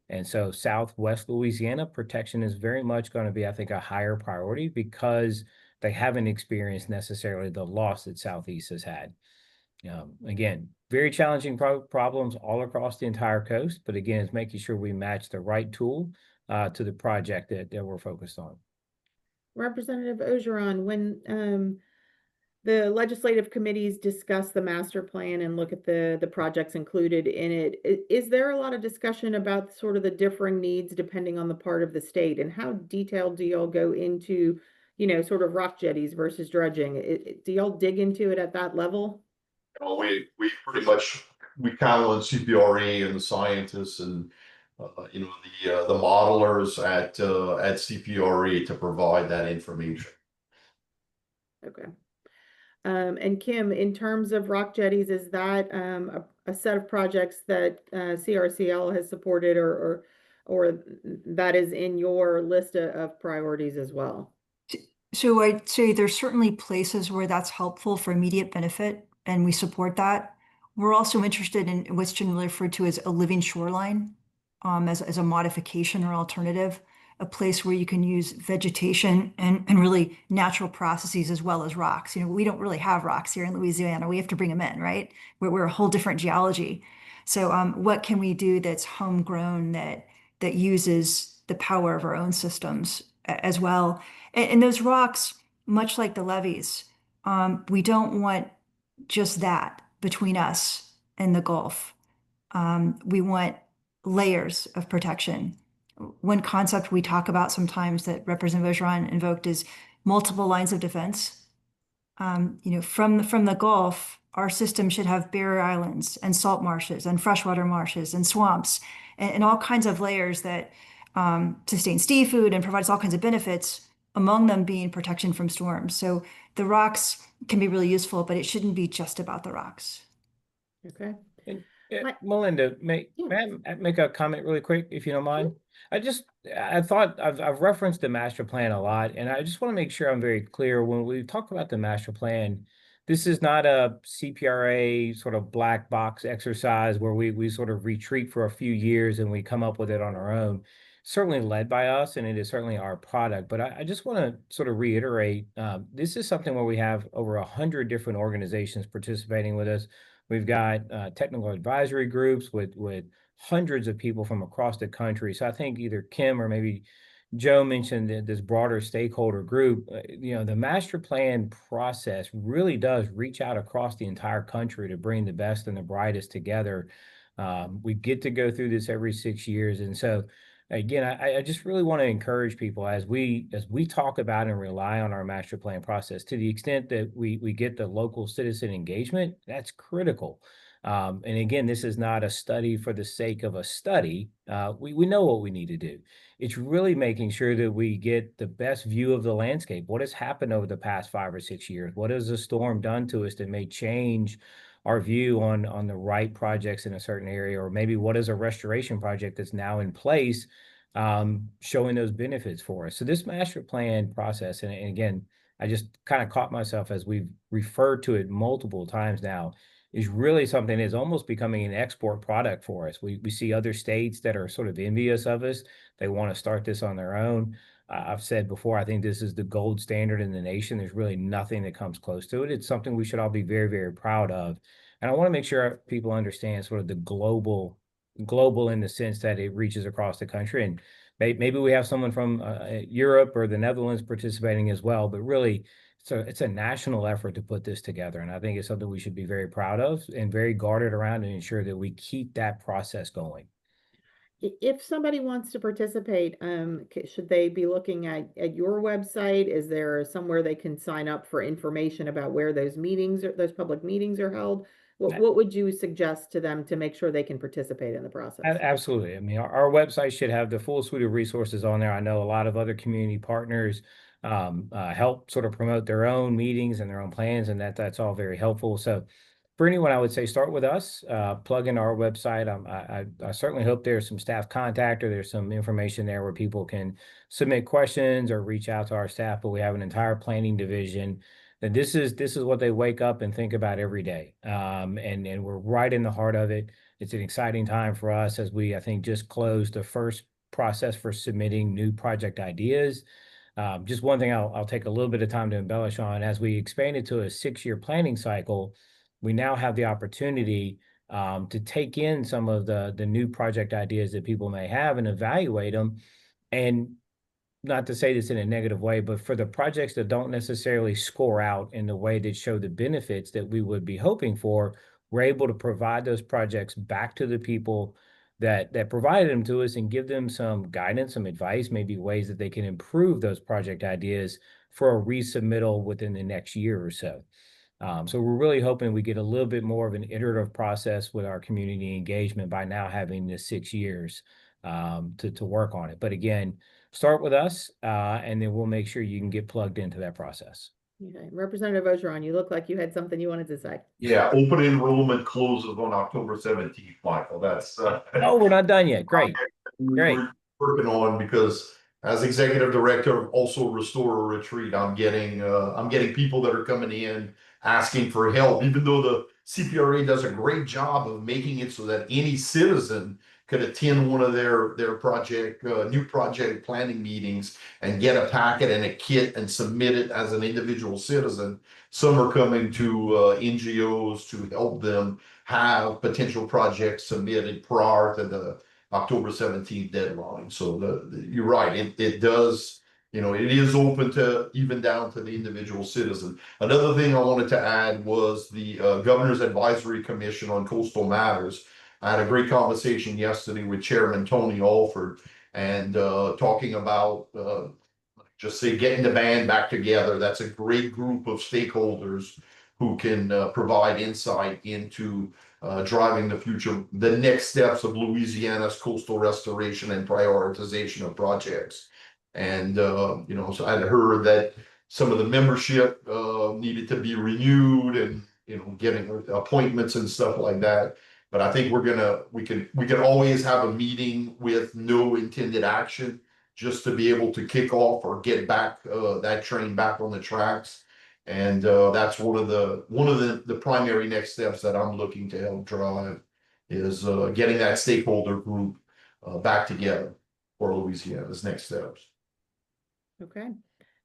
Speaker 2: And so Southwest Louisiana protection is very much going to be, I think, a higher priority because they haven't experienced necessarily the loss that Southeast has had. Again, very challenging problems all across the entire coast, but again, it's making sure we match the right tool to the project that we're focused on.
Speaker 5: Representative Orgeron, when the legislative committees discuss the master plan and look at the projects included in it, is there a lot of discussion about sort of the differing needs depending on the part of the state? And how detailed do y'all go into, sort of rock jetties versus dredging? Do y'all dig into it at that level?
Speaker 4: Well, we pretty much, we count on CPRE and the scientists and the modelers at CPRE to provide that information.
Speaker 5: Okay. And Kim, in terms of rock jetties, is that a set of projects that CRCL has supported or that is in your list of priorities as well?
Speaker 3: So I'd say there's certainly places where that's helpful for immediate benefit, and we support that. We're also interested in what's generally referred to as a living shoreline, as a modification or alternative, a place where you can use vegetation and really natural processes as well as rocks. We don't really have rocks here in Louisiana. We have to bring them in, right? We're a whole different geology. So what can we do that's homegrown that uses the power of our own systems as well? And those rocks, much like the levees, we don't want just that between us and the Gulf. We want layers of protection. One concept we talk about sometimes that Representative Orgeron invoked is multiple lines of defense. From the Gulf, our system should have barrier islands and salt marshes and freshwater marshes and swamps and all kinds of layers that sustain seafood and provides all kinds of benefits, among them being protection from storms. So the rocks can be really useful, but it shouldn't be just about the rocks.
Speaker 5: Okay.
Speaker 2: And,
Speaker 5: My-
Speaker 2: Melinda, may I make a comment really quick, if you don't mind? I thought I've referenced the master plan a lot, and I just want to make sure I'm very clear when we talk about the master plan. This is not a CPRA sort of black box exercise where we sort of retreat for a few years and we come up with it on our own. Certainly led by us, and it is certainly our product. But I just want to sort of reiterate, this is something where we have over 100 different organizations participating with us. We've got technical advisory groups with hundreds of people from across the country. So I think either Kim or maybe Joe mentioned this broader stakeholder group. The master plan process really does reach out across the entire country to bring the best and the brightest together. We get to go through this every 6 years. And so again, I just really want to encourage people as we talk about and rely on our master plan process, to the extent that we get the local citizen engagement, that's critical. And again, this is not a study for the sake of a study. We know what we need to do. It's really making sure that we get the best view of the landscape. What has happened over the past 5 or 6 years? What has the storm done to us that may change our view on the right projects in a certain area? Or maybe what is a restoration project that's now in place, showing those benefits for us? So this master plan process, and again, I just kind of caught myself as we've referred to it multiple times now, is really something that's almost becoming an export product for us. We see other states that are sort of envious of us. They want to start this on their own. I've said before, I think this is the gold standard in the nation. There's really nothing that comes close to it. It's something we should all be very, very proud of. And I want to make sure people understand sort of the global in the sense that it reaches across the country. And maybe we have someone from Europe or the Netherlands participating as well, but really it's a national effort to put this together. And I think it's something we should be very proud of and very guarded around and ensure that we keep that process going.
Speaker 5: If somebody wants to participate, should they be looking at your website? Is there somewhere they can sign up for information about where those public meetings are held? What would you suggest to them to make sure they can participate in the process?
Speaker 2: Absolutely. I mean, our website should have the full suite of resources on there. I know a lot of other community partners help sort of promote their own meetings and their own plans, and that's all very helpful. So for anyone, I would say start with us, plug in our website. I certainly hope there's some staff contact or there's some information there where people can submit questions or reach out to our staff, but we have an entire planning division. And this is what they wake up and think about every day. And we're right in the heart of it. It's an exciting time for us as we, I think, just closed the first process for submitting new project ideas. Just one thing I'll take a little bit of time to embellish on. As we expanded to a 6-year planning cycle, we now have the opportunity to take in some of the new project ideas that people may have and evaluate them. And not to say this in a negative way, but for the projects that don't necessarily score out in the way that show the benefits that we would be hoping for, we're able to provide those projects back to the people that provided them to us and give them some guidance, some advice, maybe ways that they can improve those project ideas for a resubmittal within the next year or so. So we're really hoping we get a little bit more of an iterative process with our community engagement by now having this 6 years to work on it. But again, start with us, and then we'll make sure you can get plugged into that process.
Speaker 5: Okay. Representative Orgeron, you look like you had something you wanted to say.
Speaker 4: Yeah, open enrollment closes on October 17th, Michael. That's
Speaker 2: Oh, we're not done yet. Great. Great.
Speaker 4: we're working on, because as executive director of also Restore a Retreat, I'm getting people that are coming in asking for help, even though the CPRA does a great job of making it so that any citizen could attend one of their new project planning meetings and get a packet and a kit and submit it as an individual citizen. Some are coming to NGOs to help them have potential projects submitted prior to the October 17th deadline. So you're right, it does, it is open to even down to the individual citizen. Another thing I wanted to add was the Governor's Advisory Commission on Coastal Matters. I had a great conversation yesterday with Chairman Tony Alford and talking about just say getting the band back together. That's a great group of stakeholders who can provide insight into driving the future, the next steps of Louisiana's coastal restoration and prioritization of projects. And you know, so I'd heard that some of the membership needed to be renewed, and you know, getting appointments and stuff like that. But I think we can always have a meeting with no intended action, just to be able to kick off or get back that train back on the tracks. And that's one of the primary next steps that I'm looking to help drive is getting that stakeholder group back together for Louisiana's next steps.
Speaker 5: Okay.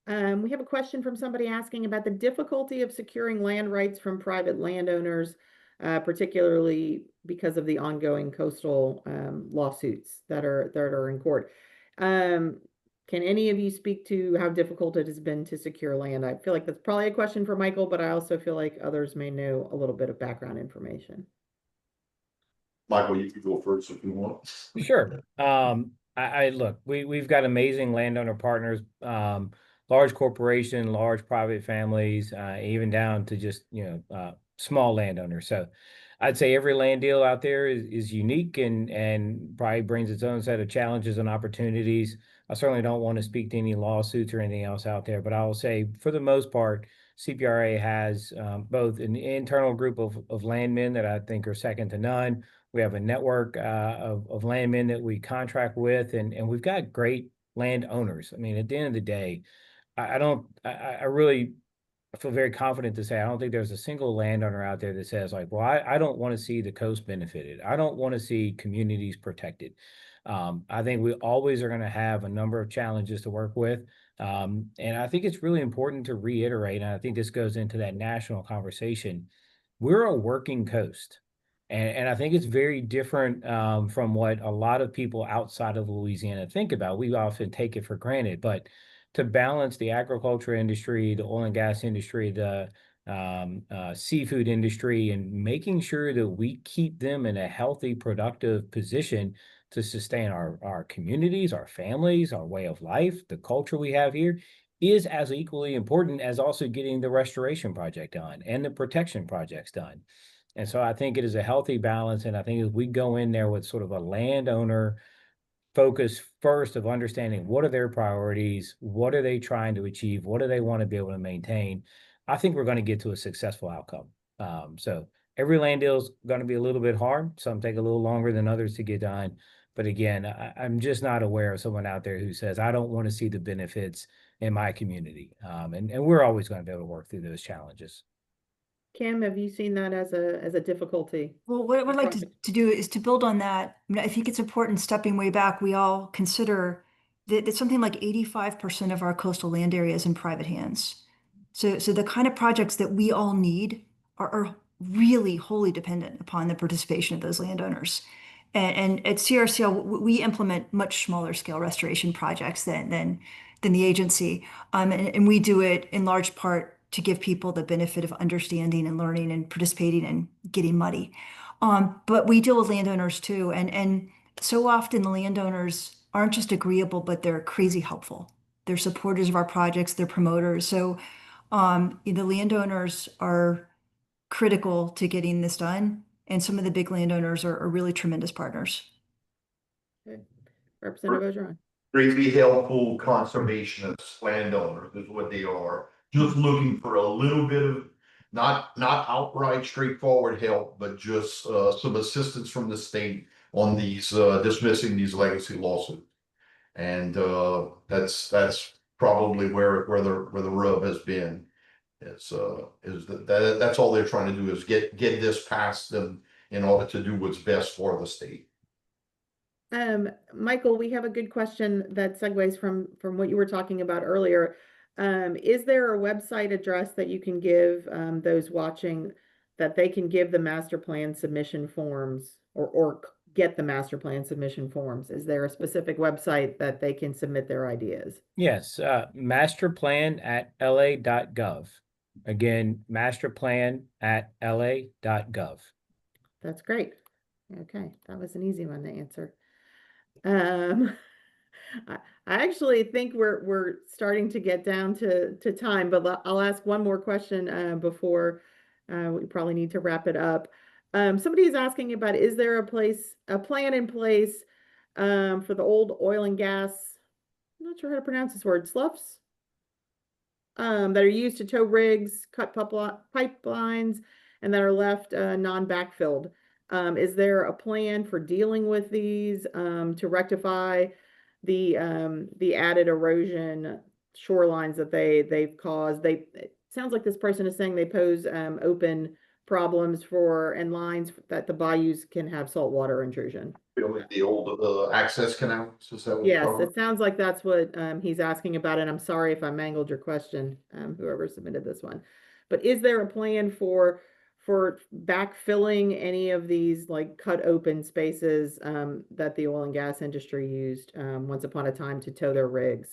Speaker 5: We have a question from somebody asking about the difficulty of securing land rights from private landowners, particularly because of the ongoing coastal lawsuits that are in court. Can any of you speak to how difficult it has been to secure land? I feel like that's probably a question for Michael, but I also feel like others may know a little bit of background information.
Speaker 4: Michael, you can go first if you want.
Speaker 2: Sure. I look, we've got amazing landowner partners, large corporation, large private families, even down to just, small landowners. So I'd say every land deal out there is unique and probably brings its own set of challenges and opportunities. I certainly don't want to speak to any lawsuits or anything else out there, but I will say for the most part, CPRA has both an internal group of landmen that I think are second to none. We have a network of landmen that we contract with, and we've got great landowners. I mean, at the end of the day, I really feel very confident to say I don't think there's a single landowner out there that says like, well, I don't want to see the coast benefited. I don't want to see communities protected. I think we always are going to have a number of challenges to work with. And I think it's really important to reiterate, and I think this goes into that national conversation. We're a working coast. And I think it's very different from what a lot of people outside of Louisiana think about. We often take it for granted, but to balance the agriculture industry, the oil and gas industry, the seafood industry, and making sure that we keep them in a healthy, productive position to sustain our communities, our families, our way of life, the culture we have here is as equally important as also getting the restoration project done and the protection projects done. And so I think it is a healthy balance. And I think if we go in there with sort of a landowner focus first of understanding what are their priorities, what are they trying to achieve, what do they want to be able to maintain, I think we're going to get to a successful outcome. So every land deal is going to be a little bit hard. Some take a little longer than others to get done. But again, I'm just not aware of someone out there who says, I don't want to see the benefits in my community. And we're always going to be able to work through those challenges.
Speaker 5: Kim, have you seen that as a difficulty?
Speaker 3: Well, what I would like to do is to build on that. I mean, I think it's important, stepping way back, we all consider that something like 85% of our coastal land area is in private hands. So the kind of projects that we all need are really wholly dependent upon the participation of those landowners. And at CRCL, we implement much smaller scale restoration projects than the agency. And we do it in large part to give people the benefit of understanding and learning and participating and getting muddy. But we deal with landowners too. And so often the landowners aren't just agreeable, but they're crazy helpful. They're supporters of our projects, they're promoters. So the landowners are critical to getting this done. And some of the big landowners are really tremendous partners.
Speaker 5: Okay. Representative Orgeron.
Speaker 4: Greatly helpful conservationists, landowners is what they are. Just looking for a little bit of not outright straightforward help, but just some assistance from the state on these dismissing these legacy lawsuits. And that's probably where the rub has been. Is that's all they're trying to do is get this past them in order to do what's best for the state.
Speaker 5: Michael, we have a good question that segues from what you were talking about earlier. Is there a website address that you can give those watching that they can give the master plan submission forms or get the master plan submission forms? Is there a specific website that they can submit their ideas?
Speaker 2: Yes, masterplan@la.gov. Again, masterplan@la.gov.
Speaker 5: That's great. Okay, that was an easy one to answer. Um, I actually think we're starting to get down to time, but I'll ask one more question before we probably need to wrap it up. Somebody is asking about, is there a plan in place for the old oil and gas, I'm not sure how to pronounce this word, sloughs? That are used to tow rigs, cut pipelines, and that are left non-backfilled. Is there a plan for dealing with these to rectify the added erosion shorelines that they've caused? It sounds like this person is saying they pose open problems and lines that the bayous can have saltwater intrusion.
Speaker 4: Building the old access canals, is that what you're
Speaker 5: Yes,
Speaker 4: talking
Speaker 5: it sounds like that's what he's asking about, and I'm sorry if I mangled your question, whoever submitted this one. But is there a plan for backfilling any of these like cut open spaces that the oil and gas industry used once upon a time to tow their rigs?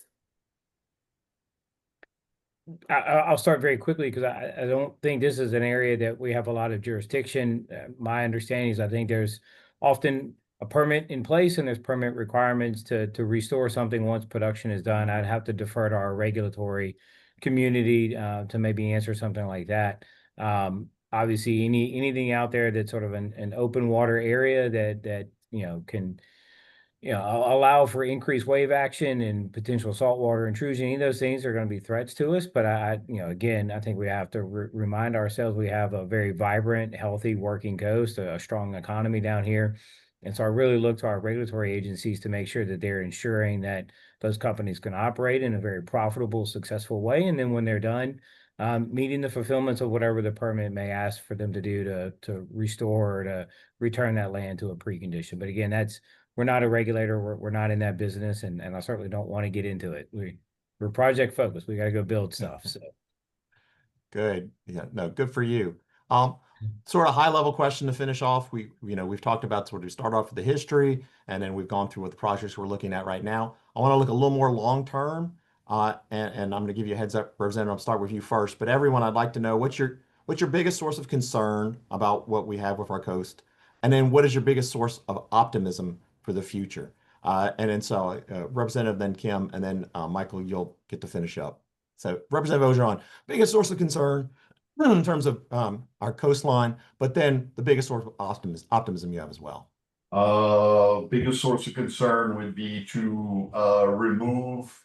Speaker 2: I'll start very quickly because I don't think this is an area that we have a lot of jurisdiction. My understanding is I think there's often a permit in place and there's permit requirements to restore something once production is done. I'd have to defer to our regulatory community to maybe answer something like that. Obviously, anything out there that's sort of an open water area that can allow for increased wave action and potential saltwater intrusion. Any of those things are going to be threats to us. But again, I think we have to remind ourselves we have a very vibrant, healthy working coast, a strong economy down here. And so I really look to our regulatory agencies to make sure that they're ensuring that those companies can operate in a very profitable, successful way. And then when they're done, meeting the fulfillments of whatever the permit may ask for them to do to restore or to return that land to a precondition. But again, we're not a regulator. We're not in that business, and I certainly don't want to get into it. We're project focused. We got to go build stuff. So
Speaker 1: Good. Yeah, no, good for you. Sort of high level question to finish off. We've talked about sort of start off with the history, and then we've gone through what the projects we're looking at right now. I want to look a little more long term, and I'm going to give you a heads up, Representative. I'll start with you first. But everyone, I'd like to know what's your biggest source of concern about what we have with our coast, and then what is your biggest source of optimism for the future? And then so Representative, then Kim, and then Michael, you'll get to finish up. So Representative Orgeron, biggest source of concern in terms of our coastline, but then the biggest source of optimism you have as well.
Speaker 4: Biggest source of concern would be to remove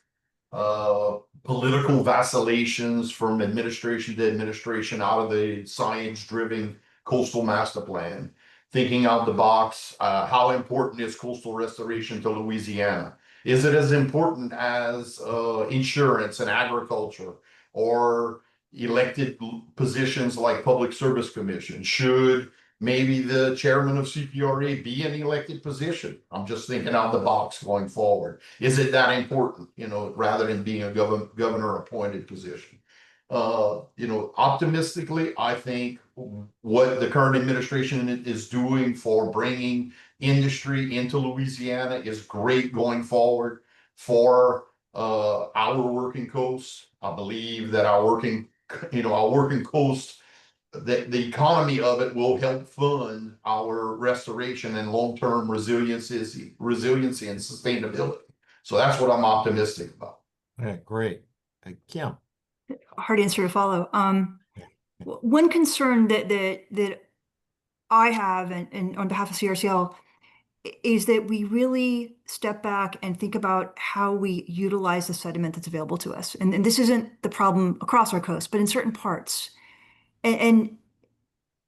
Speaker 4: political vacillations from administration to administration out of the science-driven coastal master plan. Thinking out the box, how important is coastal restoration to Louisiana? Is it as important as insurance and agriculture or elected positions like Public Service Commission? Should maybe the chairman of CPRA be an elected position? I'm just thinking out the box going forward. Is it that important, rather than being a governor appointed position? Optimistically, I think what the current administration is doing for bringing industry into Louisiana is great going forward for our working coast. I believe that our working coast, the economy of it will help fund our restoration and long-term resiliency and sustainability. So that's what I'm optimistic about.
Speaker 1: Okay, great. Kim.
Speaker 3: Hard answer to follow. One concern that I have, and on behalf of CRCL, is that we really step back and think about how we utilize the sediment that's available to us. And this isn't the problem across our coast, but in certain parts. And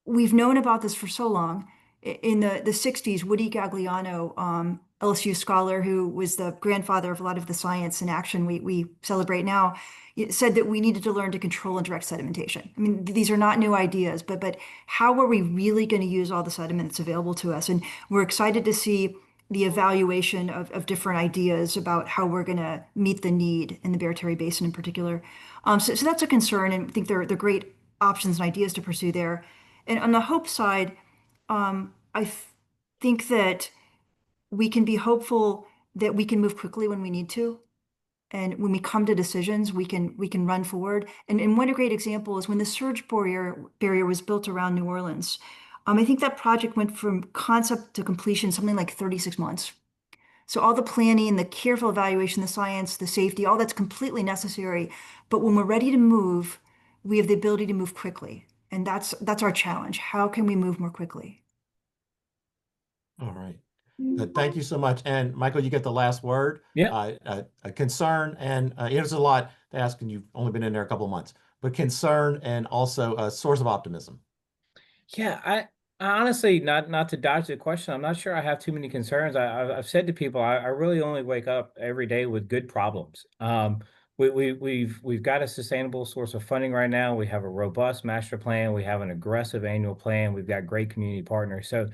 Speaker 3: we've known about this for so long. In the 60s, Woody Gagliano, LSU scholar who was the grandfather of a lot of the science and action we celebrate now, said that we needed to learn to control and direct sedimentation. I mean, these are not new ideas, but how are we really going to use all the sediment that's available to us? And we're excited to see the evaluation of different ideas about how we're going to meet the need in the Barataria Basin in particular. So that's a concern, and I think they're great options and ideas to pursue there. And on the hope side, think that we can be hopeful that we can move quickly when we need to. And when we come to decisions, we can run forward. And one great example is when the surge barrier was built around New Orleans. I think that project went from concept to completion, something like 36 months. So all the planning, the careful evaluation, the science, the safety, all that's completely necessary. But when we're ready to move, we have the ability to move quickly. And that's our challenge. How can we move more quickly?
Speaker 1: All right. Thank you so much. And Michael, you get the last word.
Speaker 2: Yeah.
Speaker 1: A concern, and it's a lot to ask, and you've only been in there a couple of months, but concern and also a source of optimism.
Speaker 2: Yeah, I honestly, not to dodge the question, I'm not sure I have too many concerns. I've said to people, I really only wake up every day with good problems. We've got a sustainable source of funding right now. We have a robust master plan. We have an aggressive annual plan. We've got great community partners. So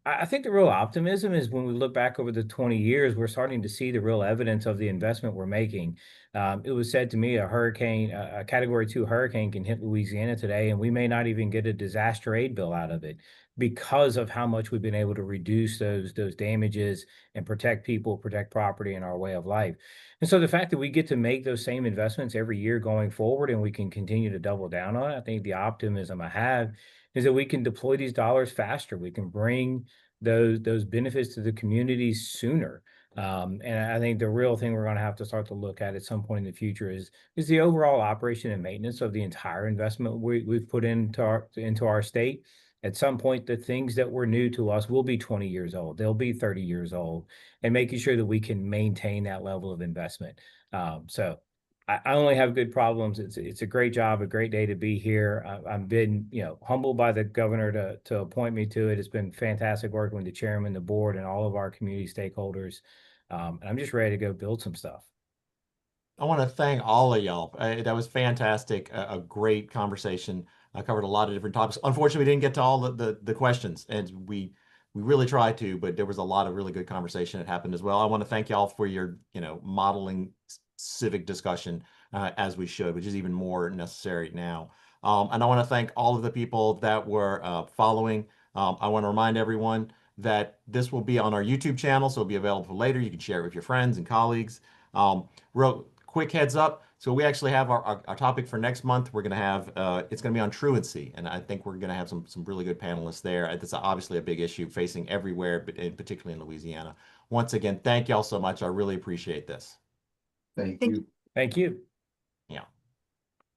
Speaker 2: I think the real optimism is when we look back over the 20 years, we're starting to see the real evidence of the investment we're making. It was said to me a Category 2 hurricane can hit Louisiana today, and we may not even get a disaster aid bill out of it because of how much we've been able to reduce those damages and protect people, protect property, and our way of life. And so the fact that we get to make those same investments every year going forward, and we can continue to double down on it, I think the optimism I have is that we can deploy these dollars faster. We can bring those benefits to the communities sooner. And I think the real thing we're going to have to start to look at some point in the future is the overall operation and maintenance of the entire investment we've put into our state. At some point, the things that were new to us will be 20 years old. They'll be 30 years old, and making sure that we can maintain that level of investment. So I only have good problems. It's a great job, a great day to be here. I've been, humbled by the governor to appoint me to it. It's been fantastic working with the chairman, the board, and all of our community stakeholders. And I'm just ready to go build some stuff.
Speaker 1: I want to thank all of y'all. That was fantastic. A great conversation. I covered a lot of different topics. Unfortunately, we didn't get to all the questions, and we really tried to, but there was a lot of really good conversation that happened as well. I want to thank y'all for your, modeling civic discussion as we should, which is even more necessary now. And I want to thank all of the people that were following. I want to remind everyone that this will be on our YouTube channel, so it'll be available later. You can share it with your friends and colleagues. Real quick heads up. So we actually have our topic for next month. We're going to have, it's going to be on truancy. And I think we're going to have some really good panelists there. It's obviously a big issue facing everywhere, but particularly in Louisiana. Once again, thank y'all so much. I really appreciate this.
Speaker 4: Thank
Speaker 3: Thank
Speaker 4: you.
Speaker 2: Thank you.